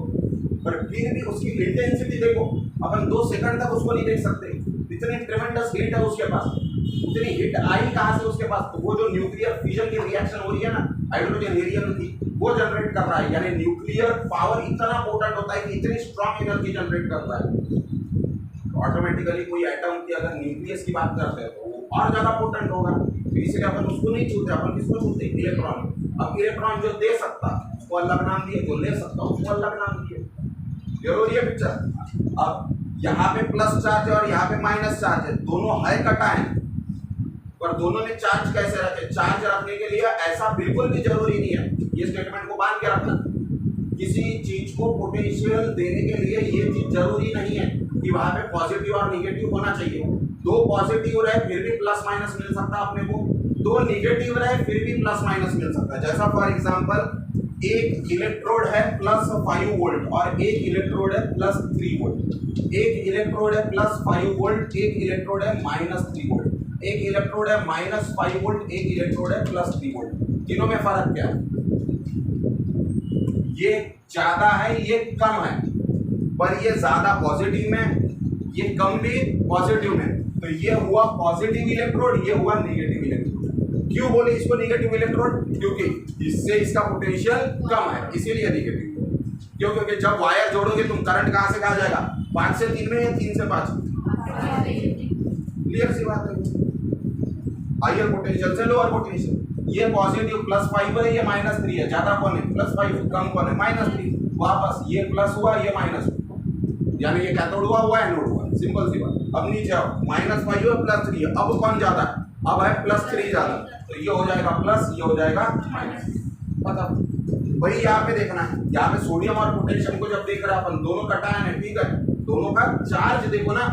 पर फिर भी उसकी इंटेंसिटी देखो, अपन 2 सेकंड तक उसको नहीं देख सकते, इतनी ट्रेमेंडस हीट है उसके पास, उतनी हीट आई कहाँ से उसके पास, तो वो जो न्यूक्लियर फिजन की रिएक्शन हो रही है ना, हाइड्रोजन हीलियम की, वो जनरेट कर रहा है, यानी न्यूक्लियर पावर इतना पोटेंट होता है कि इतनी स्ट्रॉन्ग एनर्जी जनरेट करता है। ऑटोमेटिकली कोई एटम की अगर न्यूक्लियस की बात करते हैं तो वो और ज्यादा पोटेंट होगा, तो इसलिए अपन उसको नहीं छूते, अपन किसको छूते, इलेक्ट्रॉन। अब इलेक्ट्रॉन जो दे सकता उसको अलग नाम दिए, जो ले सकता उसको अलग नाम दिए, जरूरी है पिक्चर। अब यहाँ पे प्लस चार्ज है और यहाँ पे माइनस चार्ज है, दोनों है कटायन, पर दोनों ने चार्ज कैसे रखे, चार्ज रखने के लिए ऐसा बिल्कुल भी जरूरी नहीं है, ये स्टेटमेंट को बांध के रखना, किसी चीज को पोटेंशियल देने के लिए ये चीज जरूरी नहीं है कि वहां पे पॉजिटिव और निगेटिव होना चाहिए, 2 पॉजिटिव रहे फिर भी प्लस माइनस मिल सकता है अपने को, 2 निगेटिव रहे फिर भी प्लस माइनस मिल सकता है। जैसा फॉर एग्जांपल एक इलेक्ट्रोड है प्लस 5 वोल्ट और एक इलेक्ट्रोड है प्लस 3 वोल्ट, एक इलेक्ट्रोड है प्लस 5 वोल्ट, एक इलेक्ट्रोड है माइनस 3 वोल्ट, एक इलेक्ट्रोड है माइनस 5 वोल्ट, एक इलेक्ट्रोड है प्लस 3 वोल्ट, तीनों में फर्क क्या है, ये ज्यादा है, ये कम है, पर ये ज्यादा पॉजिटिव में, ये कम भी पॉजिटिव में, तो ये हुआ पॉजिटिव इलेक्ट्रोड, ये हुआ नेगेटिव इलेक्ट्रोड। क्यों बोले इसको नेगेटिव इलेक्ट्रोड? क्योंकि इससे इसका पोटेंशियल कम है, इसीलिए नेगेटिव। क्यों? क्योंकि जब वायर जोड़ोगे तुम, करंट कहां से कहा जाएगा? 5 से 3 में या 3 से 5? क्लियर सी बात है। हायर पोटेंशियल से लोअर पोटेंशियल, ये पॉजिटिव +5 है, ये -3 है, ज्यादा कौन है? +5, कम कौन है? -3। वापस ये प्लस हुआ, ये माइनस हुआ, यानी ये कैथोड हुआ एनोड हुआ, सिंपल सी बात। अब नीचे आओ, -5 है, +3 है, अब कौन ज्यादा है? अब है +3 ज्यादा, तो ये हो जाएगा प्लस, ये हो जाएगा माइनस। पता वही यहाँ पे देखना है, यहाँ पे सोडियम और पोटेशियम को जब देख रहे हैं अपन, दोनों का आयन है, ठीक है, दोनों का चार्ज देखो ना,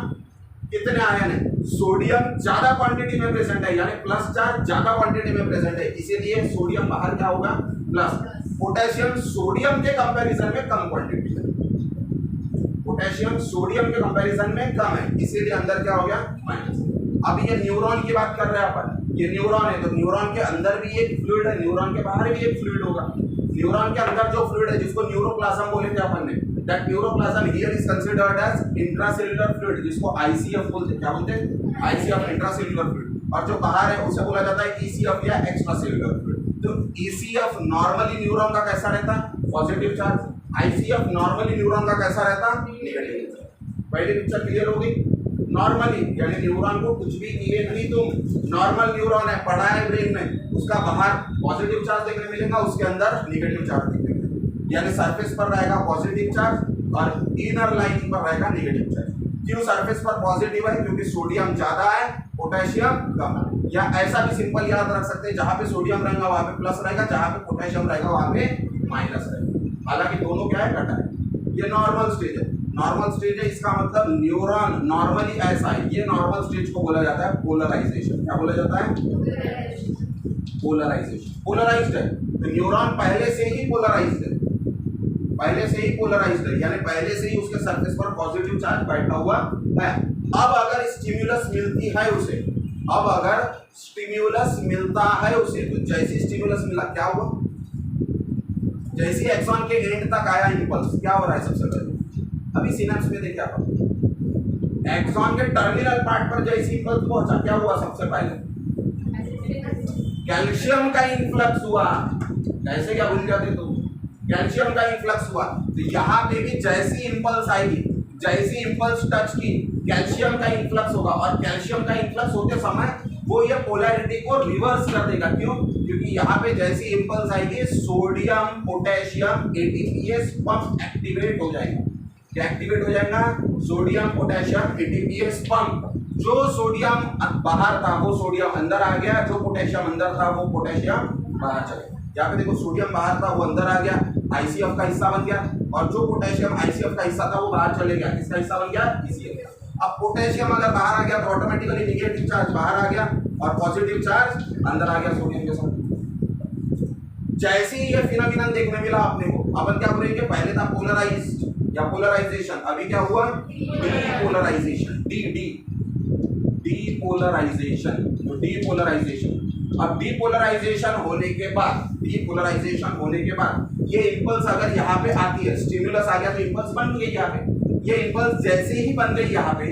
कितने आयन है? सोडियम ज्यादा क्वांटिटी में प्रेजेंट है, यानी प्लस चार्ज ज्यादा क्वांटिटी में प्रेजेंट है, इसीलिए सोडियम बाहर क्या होगा? प्लस। पोटेशियम सोडियम के कंपैरिजन में कम क्वांटिटी है, पोटेशियम सोडियम के कंपैरिजन में कम है, इसीलिए अंदर क्या हो गया? माइनस। अब ये न्यूरॉन की बात कर रहे हैं अपन, ये न्यूरॉन है, तो न्यूरॉन के अंदर भी एक फ्लूइड है, न्यूरॉन के बाहर भी एक फ्लूइड होगा। न्यूरॉन के अंदर जो फ्लूइड है, जिसको न्यूरोप्लाज्म बोले थे अपन ने, that neuroplasm here is considered as intracellular fluid, जिसको आईसीएफ बोलते हैं। क्या बोलते हैं? ICF, intracellular fluid. और जो बाहर है उसे बोला जाता है ईसीएफ या एक्स्ट्रासेल्युलर फ्लूइड। तो ईसीएफ नॉर्मली न्यूरॉन का कैसा रहता? Positive charge. ICF normally neuron का कैसा रहता? Negative charge. पहली पिक्चर क्लियर हो गई? नॉर्मली यानी न्यूरॉन को कुछ भी किए नहीं तुम, नॉर्मल न्यूरॉन है, पड़ा है ब्रेन में, उसका बाहर पॉजिटिव चार्ज देखने मिलेगा, उसके अंदर नेगेटिव चार्ज देखने मिलेगा, यानी सरफेस पर रहेगा पॉजिटिव चार्ज और इनर लाइनिंग पर रहेगा नेगेटिव चार्ज। क्यों सरफेस पर पॉजिटिव है? क्योंकि सोडियम ज्यादा है, पोटेशियम कम है। या ऐसा भी सिंपल याद रख सकते हैं, जहां पे सोडियम रहेगा वहां पे प्लस रहेगा, जहां पे पोटेशियम रहेगा वहां पे माइनस रहेगा। हालांकि दोनों क्या है? घटा है। ये नॉर्मल स्टेज है, नॉर्मल स्टेज है, इसका मतलब न्यूरॉन नॉर्मली ऐसा है। ये नॉर्मल स्टेज को बोला जाता है पोलराइजेशन। क्या बोला जाता है? पोलराइजेशन। पोलराइज्ड है तो न्यूरॉन पहले से ही पोलराइज्ड है, पहले से ही पोलराइज्ड है, यानी पहले से ही उसके सरफेस पर पॉजिटिव चार्ज बैठा हुआ है। अब अगर स्टिम्युलस मिलती है उसे, अब अगर स्टिम्युलस मिलता है उसे, तो जैसी स्टिम्युलस मिला क्या हुआ? जैसी एक्सॉन के एंड तक आया इंपल्स, क्या हो रहा है? सबसे पहले अभी सिनेप्स में देखिए आप, एक्सॉन के टर्मिनल पार्ट पर जैसी इंपल्स पहुंचा, क्या हुआ? सबसे पहले कैल्शियम का इन्फ्लक्स हुआ। कैसे क्या भूल जाते तुम? कैल्शियम का इन्फ्लक्स हुआ, तो यहाँ पे भी जैसी इंपल्स आएगी, जैसी इंपल्स टच की, कैल्शियम का इन्फ्लक्स होगा, और कैल्शियम का इन्फ्लक्स होते समय वो ये पोलैरिटी को रिवर्स कर देगा। क्यों? क्योंकि यहाँ पे जैसी इंपल्स आएगी, sodium potassium ATPase pump activate हो जाएगा। क्या एक्टिवेट हो जाएगा? Sodium potassium ATPase pump. जो सोडियम बाहर था वो सोडियम अंदर आ गया, जो पोटेशियम अंदर था वो पोटेशियम बाहर चला गया। यहाँ पे देखो, सोडियम बाहर था वो अंदर आ गया, आईसीएफ का हिस्सा बन गया, और जो पोटेशियम आईसीएफ का हिस्सा था वो बाहर चले गया, किसका हिस्सा बन गया? ईसीएफ का। अब पोटेशियम अगर बाहर आ गया तो ऑटोमेटिकली नेगेटिव चार्ज बाहर आ गया और पॉजिटिव चार्ज अंदर आ गया सोडियम के साथ। जैसे ही ये फिनोमिनन देखने मिला आपने को, अपन क्या बोलेंगे? पहले था पोलराइज्ड या पोलराइजेशन, अभी क्या हुआ? डीपोलराइजेशन। डीपोलराइजेशन, तो डीपोलराइजेशन। अब डीपोलराइजेशन होने के बाद, डीपोलराइजेशन होने के बाद ये इंपल्स अगर यहाँ पे आती है, स्टिमुलस आ गया तो इंपल्स बन गई यहाँ पे। ये इंपल्स जैसे ही बन गई यहाँ पे,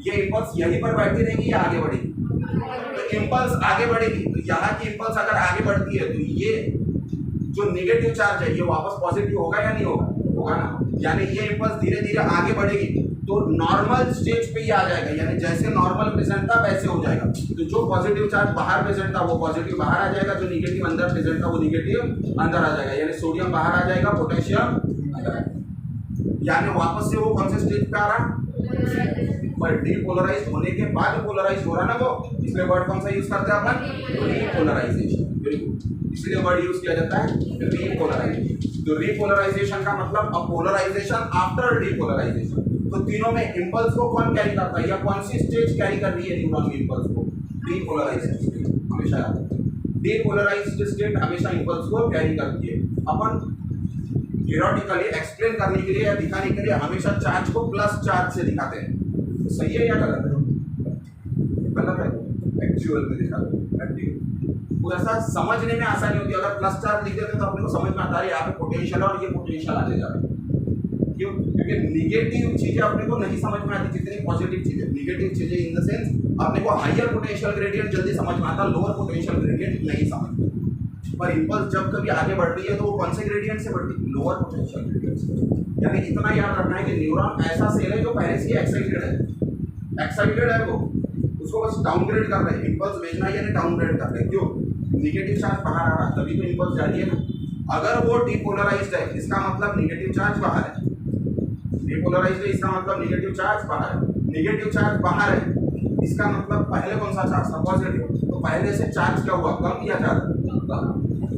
ये इंपल्स यहीं पर बैठी रहेगी या आगे बढ़ेगी? तो इंपल्स आगे बढ़ेगी, तो यहाँ की इंपल्स अगर आगे बढ़ती है तो ये जो नेगेटिव चार्ज है ये वापस पॉजिटिव होगा या नहीं होगा? होगा ना। यानी ये इंपल्स धीरे धीरे आगे बढ़ेगी तो नॉर्मल स्टेज पे ही आ जाएगा, यानी जैसे नॉर्मल प्रेजेंट था वैसे हो जाएगा। तो जो पॉजिटिव चार्ज बाहर प्रेजेंट था वो पॉजिटिव बाहर आ जाएगा, जो निगेटिव अंदर प्रेजेंट था वो निगेटिव अंदर आ जाएगा, यानी सोडियम बाहर आ जाएगा, पोटेशियम अंदर आ जाएगा। यानी वापस से वो कौन से स्टेज पे आ रहा? पर डीपोलराइज होने के बाद पोलराइज हो रहा ना वो, इसलिए वर्ड कौन सा यूज करते हैं अपन? डीपोलराइजेशन। वेरी गुड, इसलिए वर्ड यूज किया जाता है रीपोलराइजेशन। तो रीपोलराइजेशन का मतलब अब पोलराइजेशन आफ्टर डीपोलराइजेशन। तो तीनों में इंपल्स को कौन कैरी करता है या कौन सी स्टेज कैरी कर रही है न्यूरॉन की इंपल्स को? डीपोलराइज्ड स्टेट हमेशा याद रखते। डीपोलराइज्ड स्टेट हमेशा इंपल्स को कैरी करती है। अपन थियोरेटिकली एक्सप्लेन करने के लिए या दिखाने के लिए हमेशा चार्ज को प्लस चार्ज से दिखाते हैं। तो सही है या गलत है? गलत है, एक्चुअल में दिखाते हैं। वो ऐसा समझने में आसानी होती है। अगर प्लस चार्ज लिख देते तो अपने को समझ में आता है यहाँ पे पोटेंशियल और ये पोटेंशियल आगे जा रहा है। क्यों? क्योंकि निगेटिव चीजें अपने को नहीं समझ में आती जितनी पॉजिटिव चीजें। निगेटिव चीजें इन द सेंस अपने को हायर पोटेंशियल ग्रेडियंट जल्दी समझ में आता, लोअर पोटेंशियल ग्रेडियंट नहीं समझ में। पर इंपल्स जब कभी आगे बढ़ रही है तो वो कौन से ग्रेडियंट से बढ़ रही है? लोअर पोटेंशियल ग्रेडियंट से। यानी इतना याद रखना है कि न्यूरॉन ऐसा सेल है जो पहले से एक्साइटेड है, एक्साइटेड है, वो उसको बस डाउनग्रेड कर रहे हैं। इंपल्स भेजना है यानी डाउनग्रेड कर रहे हैं। क्यों? निगेटिव चार्ज बाहर आ रहा है तभी तो इंपल्स जारी है ना। अगर वो डिपोलराइज्ड है इसका मतलब निगेटिव चार्ज बाहर है, डिपोलराइज्ड है इसका मतलब निगेटिव चार्ज बाहर है, निगेटिव चार्ज बाहर है इसका मतलब पहले कौन सा चार्ज था? पॉजिटिव। तो पहले से चार्ज क्या हुआ? कम या ज्यादा?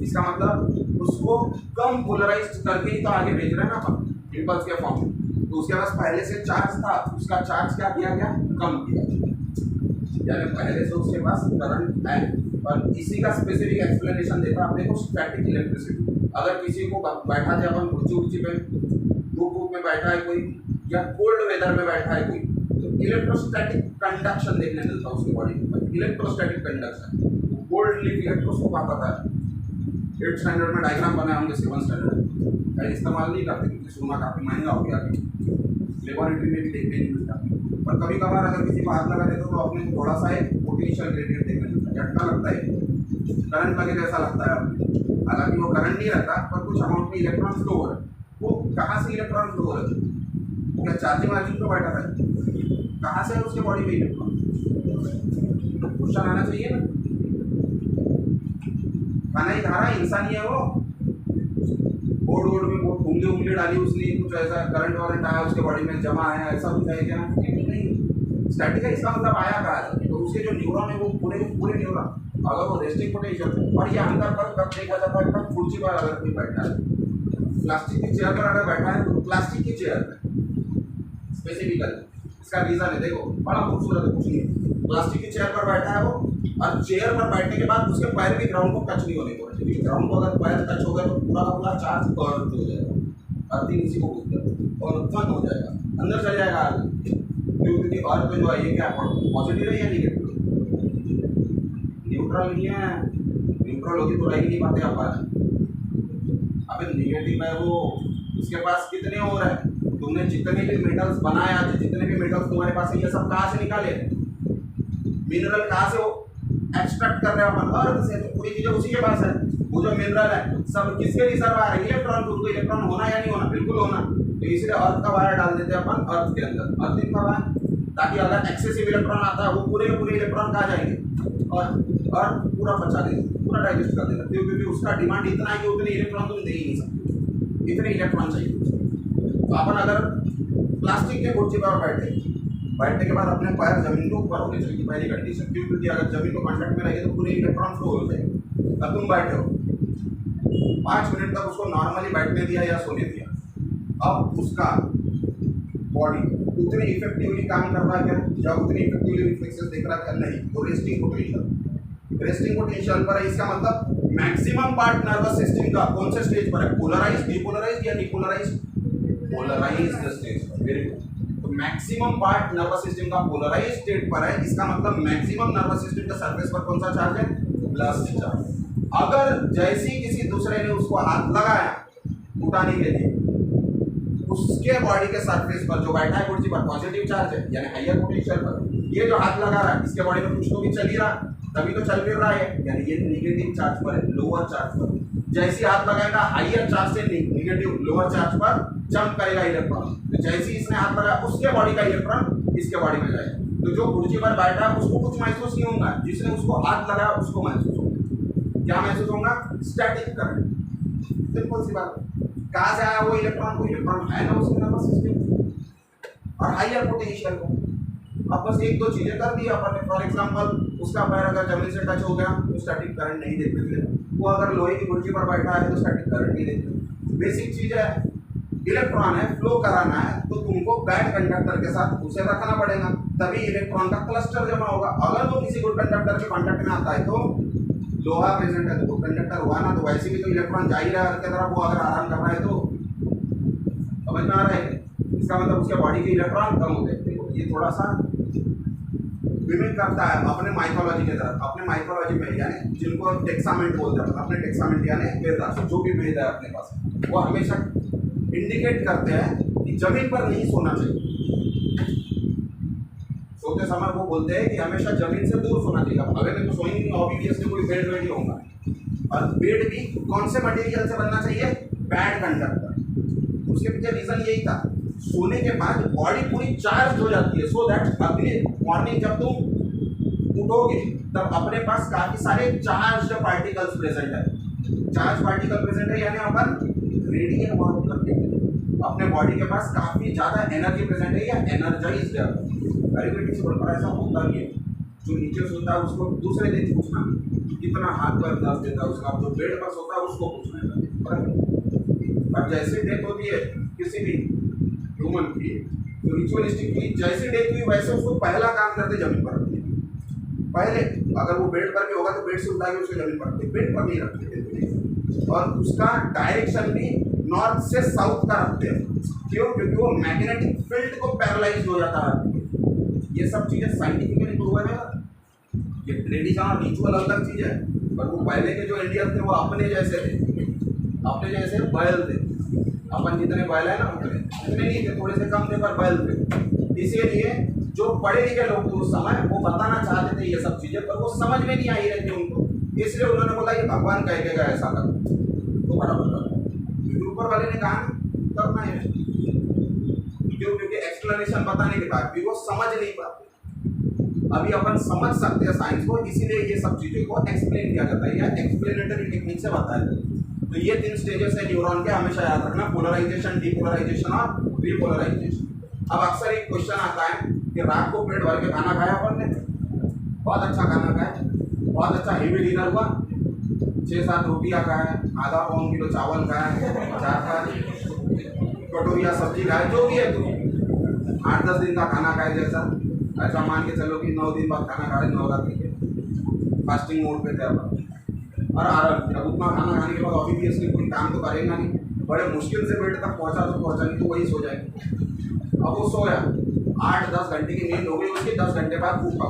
इसका मतलब उसको कम पोलराइज्ड करके ही तो आगे भेज रहे हैं ना अपन इंपल्स के फॉर्म में। तो उसके पास पहले से चार्ज था, उसका चार्ज क्या किया गया? कम किया, यानी पहले से उसके पास करंट है। और इसी का स्पेसिफिक एक्सप्लेनेशन देता है अपने को स्टैटिक इलेक्ट्रिसिटी। अगर किसी को बैठा है अपन कुर्सी पे, धूप में बैठा है कोई या कोल्ड वेदर में बैठा है कोई, तो इलेक्ट्रोस्टैटिक कंडक्शन देखने मिलता है उसकी बॉडी में। Electrostatic conduction gold leaf electroscope आता था 8th स्टैंडर्ड में, डायग्राम बनाए होंगे 7th स्टैंडर्ड का इस्तेमाल नहीं करते क्योंकि सोना काफ़ी महंगा हो गया, लेबोरेटरी में भी देखने नहीं मिलता। पर कभी कभार अगर किसी को हाथ लगा देते तो अपने को थोड़ा सा एक पोटेंशियल ग्रेडियंट देखने मिलता है, झटका लगता है, करंट लगे जैसा लगता है अपने। हालांकि वो करंट नहीं रहता पर कुछ अमाउंट में इलेक्ट्रॉन फ्लो हो रहा है। वो कहाँ से इलेक्ट्रॉन फ्लो हो रहा है? क्या चार्जिंग वार्जिंग तो बैठा था, कहाँ से है उसके बॉडी में इलेक्ट्रॉन? क्वेश्चन आना चाहिए ना। खाना ही खा रहा है, इंसान ही है वो। बोर्ड में वो उंगली डाली उसने, कुछ ऐसा करंट वारंट आया उसके बॉडी में जमा है, ऐसा कुछ है क्या? नहीं। स्टैटिक है इसका मतलब आया कहाँ है? तो उसके जो न्यूरॉन है वो पूरे न्यूरॉन अगर वो रेस्टिंग पोटेंशियल और ये अंदर पर कब देखा जाता है? कब कुर्सी पर अगर कोई बैठा है, प्लास्टिक की चेयर पर अगर बैठा है तो प्लास्टिक की चेयर पर स्पेसिफिकली इसका रीजन है, देखो बड़ा खूबसूरत है, कुछ नहीं। प्लास्टिक की चेयर पर बैठा है वो, और चेयर पर बैठने के बाद उसके पैर भी ग्राउंड को टच नहीं होने को, क्योंकि ग्राउंड को अगर पैर टच हो गया तो पूरा का पूरा चार्ज अर्थ हो जाएगा, अर्थिंग इसी को बोलते हैं, और फन हो जाएगा, अंदर चल जाएगा आगे। क्योंकि अर्थ जो है ये क्या पॉजिटिव है या निगेटिव? न्यूट्रल नहीं है, न्यूट्रल होगी तो रह ही नहीं पाते आप। अबे निगेटिव है वो, उसके पास कितने और है? तुमने जितने भी मेटल्स बनाए आज, जितने भी मेटल्स तुम्हारे पास है, ये सब कहाँ से निकाले? मिनरल कहाँ से हो एक्सट्रैक्ट कर रहे हो अपन? अर्थ से। तो पूरी चीजें उसी के पास है। वो जो मिनरल है सब किसके रिजर्व आ रहे हैं? इलेक्ट्रॉन। तो उसको इलेक्ट्रॉन होना या नहीं होना? बिल्कुल होना। तो इसलिए अर्थ का वायर डाल देते हैं अपन अर्थ के अंदर, अर्थिंग का वायर, ताकि अगर एक्सेसिव इलेक्ट्रॉन आता है वो पूरे इलेक्ट्रॉन कहाँ जाएंगे? और अर्थ पूरा पचा देगा, पूरा डाइजेस्ट कर देगा, क्योंकि उसका डिमांड इतना है कि उतने इलेक्ट्रॉन तुम दे ही नहीं सकते, इतने इलेक्ट्रॉन चाहिए। तो अपन अगर प्लास्टिक के कुर्सी पर बैठने के बाद अपने पैर जमीन के ऊपर होने चाहिए, पहली कंडीशन। क्योंकि अगर जमीन को कांटेक्ट में रहेगी तो पूरे इलेक्ट्रॉन फ्लो हो जाएंगे। अब तुम बैठे हो 5 मिनट तक उसको नॉर्मली बैठने दिया या सोने दिया, अब उसका बॉडी उतनी इफेक्टिवली काम कर रहा है क्या? या उतनी इफेक्टिवली रिफ्लेक्सेस देख रहा है क्या? नहीं। तो रेस्टिंग पोटेंशियल पर है। इसका मतलब मैक्सिमम पार्ट नर्वस सिस्टम का कौन से स्टेज पर है? पोलराइज, डिपोलराइज या depolarise? Polarised stage. Very good. तो मैक्सिमम पार्ट नर्वस सिस्टम का पोलराइज स्टेट पर है। इसका मतलब मैक्सिमम नर्वस सिस्टम के सरफेस पर कौन सा चार्ज है? Plus charge. अगर जैसी किसी दूसरे ने उसको हाथ लगाया उठाने के लिए, उसके बॉडी के सरफेस पर जो बैठा है कुर्सी पर पॉजिटिव चार्ज है, यानी हायर पोटेंशियल पर। ये जो हाथ लगा रहा है इसके बॉडी में कुछ तो भी चल ही रहा, तभी तो चल फिर रहा है, यानी ये नेगेटिव चार्ज पर है, लोअर चार्ज पर। जैसे हाथ लगाएगा हायर चार्ज से नेगेटिव लोअर चार्ज पर जंप करेगा इलेक्ट्रॉन। तो जैसे इसने हाथ लगाया उसके बॉडी का इलेक्ट्रॉन इसके बॉडी में जाएगा। तो जो कुर्सी पर बैठा है उसको कुछ महसूस नहीं होगा, जिसने उसको हाथ लगाया उसको महसूस होगा। क्या महसूस होगा? Static current. सिंपल सी बात है। कहाँ से आया वो इलेक्ट्रॉन? वो इलेक्ट्रॉन है ना उसके नर्वस सिस्टम और हायर पोटेंशियल को। अब बस 1-2 चीजें कर दी अपन ने। फॉर एग्जांपल उसका पैर अगर जमीन से टच हो गया तो स्टैटिक करंट नहीं देखने मिलेगा। वो अगर लोहे की कुर्सी पर बैठा है तो स्टैटिक करंट नहीं देखते। बेसिक चीज है, इलेक्ट्रॉन है, फ्लो कराना है तो तुमको बैड कंडक्टर के साथ उसे रखना पड़ेगा, तभी इलेक्ट्रॉन का क्लस्टर जमा होगा। अगर वो किसी गुड कंडक्टर के कॉन्टेक्ट में आता है तो लोहा प्रेजेंट है तो गुड कंडक्टर हुआ ना, तो वैसे भी तो इलेक्ट्रॉन जा ही रहा है अर्थ की तरफ। वो अगर आराम कर रहा है तो समझ में आ रहा है, इसका मतलब उसके बॉडी के इलेक्ट्रॉन कम होते हैं। ये थोड़ा सा मिमिक करता है अपने माइथोलॉजी के तरफ, अपने माइथोलॉजी में, यानी जिनको टेक्सामेंट बोलते हैं, अपने टेक्सामेंट यानी वेद, जो भी वेद है अपने पास, वो हमेशा इंडिकेट करते हैं कि जमीन पर नहीं सोना चाहिए। सोते समय वो बोलते हैं कि हमेशा जमीन से दूर सोना चाहिए। अगर मैं तो सोएंगे नहीं, ऑब्वियसली कोई बेड वेड ही होगा, और बेड भी कौन से मटेरियल से बनना चाहिए, बैड कंडक्टर। उसके पीछे रीजन यही था, सोने के बाद बॉडी पूरी चार्ज हो जाती है, सो दैट अगले मॉर्निंग जब तुम उठोगे तब अपने पास काफी सारे चार्ज पार्टिकल्स प्रेजेंट है। चार्ज पार्टिकल प्रेजेंट है यानी अपन रेडी है वर्क करने के लिए, अपने बॉडी के पास काफी ज्यादा एनर्जी प्रेजेंट है या एनर्जाइज्ड है। वेरी प्रिंसिपल पर ऐसा होता नहीं है, जो नीचे सोता है उसको दूसरे दिन पूछना कितना हाथ पर दर्द देता है उसका, जो बेड पर सोता है उसको पूछना है। और जैसे डेथ होती है किसी भी ह्यूमन की, तो रिचुअलिस्टिकली जैसी डेथ हुई वैसे उसको पहला काम करते जमीन पर रखते हैं। पहले अगर वो बेड पर भी होगा तो बेड से उठा के उसको जमीन पर रखते, बेड पर नहीं रखते, और उसका डायरेक्शन भी नॉर्थ से साउथ का रखते हैं। क्यों? क्योंकि वो मैग्नेटिक फील्ड को पैरालाइज हो जाता है। ये सब चीजें साइंटिफिकली प्रूवन है। ये ट्रेडिशन और रिचुअल अलग चीज है, पर वो पहले के जो इंडियन थे वो अपने जैसे थे, अपने जैसे बैल थे। अपन जितने बैल है ना उतने नहीं थे, थोड़े से कम थे पर बैल थे। इसीलिए जो पढ़े लिखे लोग थे उस समय वो बताना चाहते थे ये सब चीजें, पर वो समझ में नहीं आई रहती उनको, इसलिए उन्होंने बोला ये भगवान कह के गया ऐसा कर, तो बराबर कर। ऊपर वाले ने कहा करना है, क्यों? क्योंकि एक्सप्लेनेशन बताने के बाद भी वो समझ नहीं पाते। अभी अपन समझ सकते हैं साइंस को, इसीलिए ये सब चीज़ों को एक्सप्लेन किया जाता है या एक्सप्लेनेटरी टेक्निक से बताया जाता है। तो ये 3 स्टेजेस है न्यूरॉन के, हमेशा याद रखना, पोलराइजेशन, डीपोलराइजेशन और रीपोलराइजेशन। अब अक्सर एक क्वेश्चन आता है कि रात को पेट भर के खाना खाया अपन ने, बहुत अच्छा खाना खाया, बहुत अच्छा हेवी डिनर हुआ, 6-7 रोटियाँ खाए, आधा पौन किलो चावल खाए, 4-5 कटोरिया सब्जी खाए, जो भी है तुम 8-10 दिन का खाना खाए, जैसा ऐसा मान के चलो कि 9 दिन बाद खाना खा रहे, नवरात्रि के फास्टिंग मोड पे थे अपन, और आराम किया। उतना खाना खाने के बाद ऑब्वियसली कोई काम तो करेगा नहीं, बड़े मुश्किल से बेड तक पहुंचा तो पहुंचा, नहीं तो वही सो जाएगा। अब वो सोया, 8-10 घंटे की नींद हो गई उसके, 10 घंटे बाद उठा,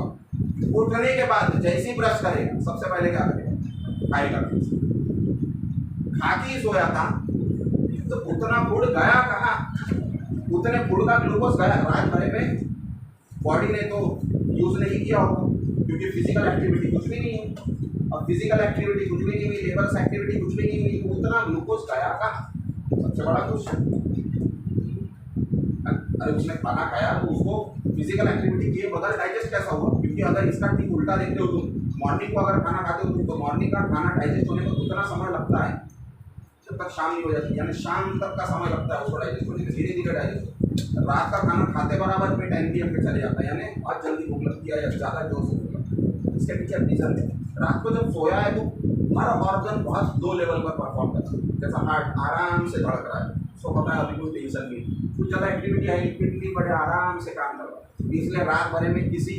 उठने के बाद जैसे ही ब्रश करेगा सबसे पहले क्या करेगा, खाएगा। खा के ही सोया था, तो उतना फूड गया कहाँ, उतने फूड का ग्लूकोज गया रात भर में, बॉडी ने तो यूज नहीं किया होगा, क्योंकि फिजिकल एक्टिविटी कुछ भी नहीं है। अब फिजिकल एक्टिविटी कुछ भी नहीं हुई, लेबर्स एक्टिविटी कुछ भी नहीं हुई, तो उतना ग्लूकोज गया कहाँ, सबसे बड़ा क्वेश्चन। अरे उसने खाना खाया तो उसको फिजिकल एक्टिविटी किए बगैर डाइजेस्ट कैसा हुआ? क्योंकि अगर इसका ठीक उल्टा देखते हो तुम, मॉर्निंग को अगर खाना खाते हो तो मॉर्निंग का खाना डाइजेस्ट होने में उतना समय लगता है जब तक शाम नहीं हो जाती, यानी शाम तक का समय लगता है उसको डाइजेस्ट होने में, धीरे धीरे डाइजेस्ट। रात का खाना खाते बराबर पेट एनपीएम पे चले जाता है, यानी बहुत जल्दी भूख लगती है या ज़्यादा जोर से भूख लगती है। इसके पीछे रीजन है, रात को जब सोया है तो हमारा ऑर्गन बहुत लो लेवल पर परफॉर्म करता है, जैसा हार्ट आराम से धड़क रहा है, उसको पता है अभी कोई टेंशन नहीं, कुछ ज़्यादा एक्टिविटी है, लिक्विडली बड़े आराम से काम कर रहा है। इसलिए रात भर में किसी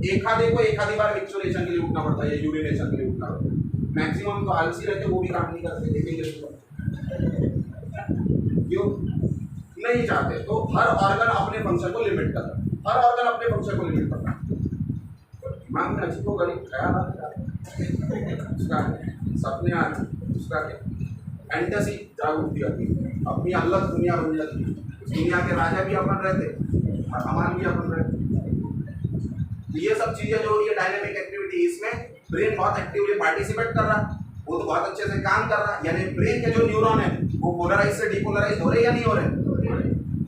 एक आधी बार मिक्सचुरेशन के लिए उठना पड़ता है या यूरिनेशन के लिए उठना पड़ता है। मैक्सिमम तो आलसी रहते वो भी काम नहीं करते, देखेंगे क्यों नहीं चाहते। तो हर ऑर्गन अपने फंक्शन को लिमिट करता है, हर ऑर्गन अपने फंक्शन को लिमिट करता है। दिमाग में अजीब को गरीब ख्याल आता है, उसका सपने आते, उसका क्या फैंटेसी जागृति आती है, अपनी अलग दुनिया बन जाती है। दुनिया के राजा भी अपन रहते और हमारे भी अपन रहते। ये सब चीजें जो ये डायनेमिक एक्टिविटी, इसमें ब्रेन बहुत एक्टिवली पार्टिसिपेट कर रहा, वो तो बहुत अच्छे से काम कर रहा। यानी ब्रेन के जो न्यूरॉन है वो पोलराइज से डीपोलराइज हो रहे या नहीं हो रहे?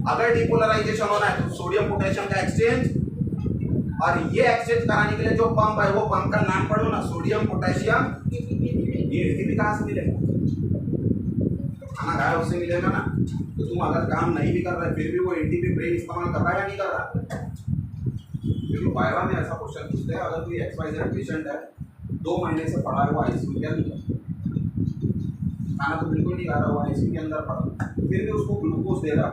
अगर डीपोलराइजेशन हो रहा है तो सोडियम पोटेशियम का एक्सचेंज, और ये एक्सचेंज कराने के लिए जो पंप है वो पंप का नाम पढ़ो ना, सोडियम पोटेशियम। ये एटीपी कहाँ से मिलेगा? खाना खाया उससे मिलेगा ना। तो तुम अगर काम नहीं भी कर रहे फिर भी वो एटीपी ब्रेन इस्तेमाल कर रहा है या नहीं कर रहा? क्योंकि वायवा में ऐसा क्वेश्चन पूछते हैं, अगर कोई XYZ पेशेंट है 2 महीने से पड़ा हुआ आईसीयू के अंदर, खाना तो बिल्कुल नहीं खा रहा हुआ, आईसीयू के अंदर पड़ा, फिर भी उसको ग्लूकोज दे रहा,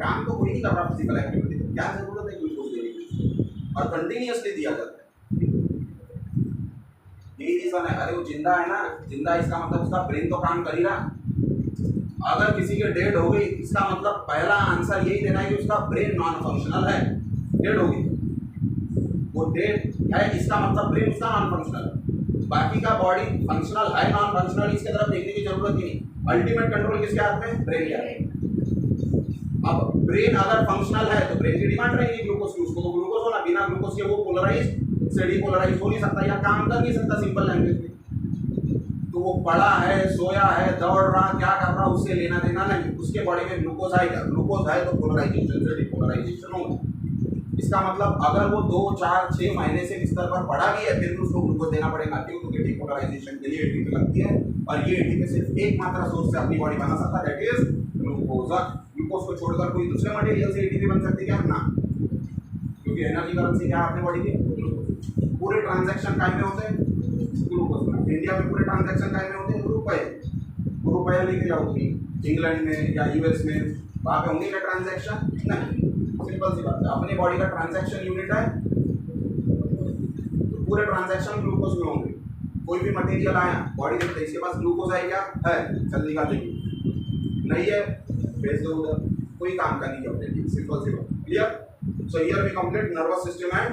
काम तो कोई नहीं कर रहा फिजिकल एक्टिविटी, तो क्या जरूरत है ग्लूकोज देने की? और कंटिन्यूअसली दिया जाता है। यही रीजन है। अरे वो जिंदा है ना, जिंदा इसका मतलब उसका ब्रेन तो काम कर ही रहा। अगर किसी के डेड हो गई इसका मतलब पहला आंसर यही देना है कि उसका ब्रेन नॉन फंक्शनल है, डेड हो गई। वो डेट है, इसका मतलब ब्रेन उसका नॉन फंक्शनल। बाकी का बॉडी फंक्शनल है नॉन फंक्शनल इसके तरफ देखने की जरूरत ही नहीं। अल्टीमेट कंट्रोल किसके हाथ में? ब्रेन के हाथ में। अब ब्रेन अगर फंक्शनल है तो ब्रेन की डिमांड रहेगी ग्लूकोज की, उसको तो ग्लूकोज होना, बिना ग्लूकोज के वो पोलराइज से डीपोलराइज हो नहीं सकता या काम कर नहीं सकता सिंपल लैंग्वेज में। तो वो पड़ा है, सोया है, दौड़ रहा, क्या कर रहा, उससे लेना देना नहीं। उसके बॉडी में ग्लूकोज आएगा, ग्लूकोज है तो पोलराइजेशन से डीपोलराइजेशन होगा। इसका मतलब अगर वो 2, 4, 6 महीने से बिस्तर पर पड़ा भी है फिर भी उसको ग्लूकोज देना पड़ेगा, क्योंकि डीपोलराइजेशन के लिए एटीपी लगती है और ये एटीपी सिर्फ एकमात्र सोर्स से अपनी बॉडी बना सकता है, दैट इज ग्लूकोज। ग्लूकोज को छोड़कर कोई दूसरे मटेरियल से एटीपी बन सकती है क्या? ना, क्योंकि एनर्जी करेंसी क्या है अपने बॉडी की? पूरे ट्रांजैक्शन काय में होते हैं ग्लूकोज में। इंडिया में पूरे ट्रांजैक्शन काय में होते हैं? रुपये लेके जाओ तुम इंग्लैंड में या यूएस में, वहाँ पे होंगे क्या ट्रांजैक्शन? नहीं, सिंपल सी बात है, अपने बॉडी का ट्रांजैक्शन यूनिट है तो पूरे ट्रांजैक्शन ग्लूकोज में होंगे। कोई भी मटेरियल आया बॉडी देखते इसके पास ग्लूकोज है क्या? है, जल्दी निकाल देंगे, नहीं है भेज दो उधर, कोई काम का नहीं है अपने, सिंपल सी बात। Clear? So here we complete nervous system and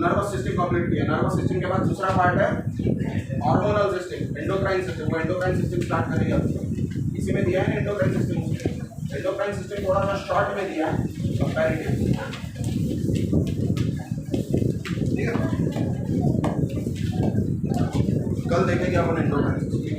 nervous system complete किया। नर्वस सिस्टम के बाद दूसरा पार्ट है हार्मोनल सिस्टम, एंडोक्राइन सिस्टम। वो एंडोक्राइन सिस्टम स्टार्ट करेंगे अब। इसी में दिया है एंडोक्राइन सिस्टम। एंडोक्राइन सिस्टम थोड़ा सा शॉर्ट में दिया है कंपैरेटिवली, ठीक है। कल देखेंगे अपन एंडोक्राइन सिस्टम।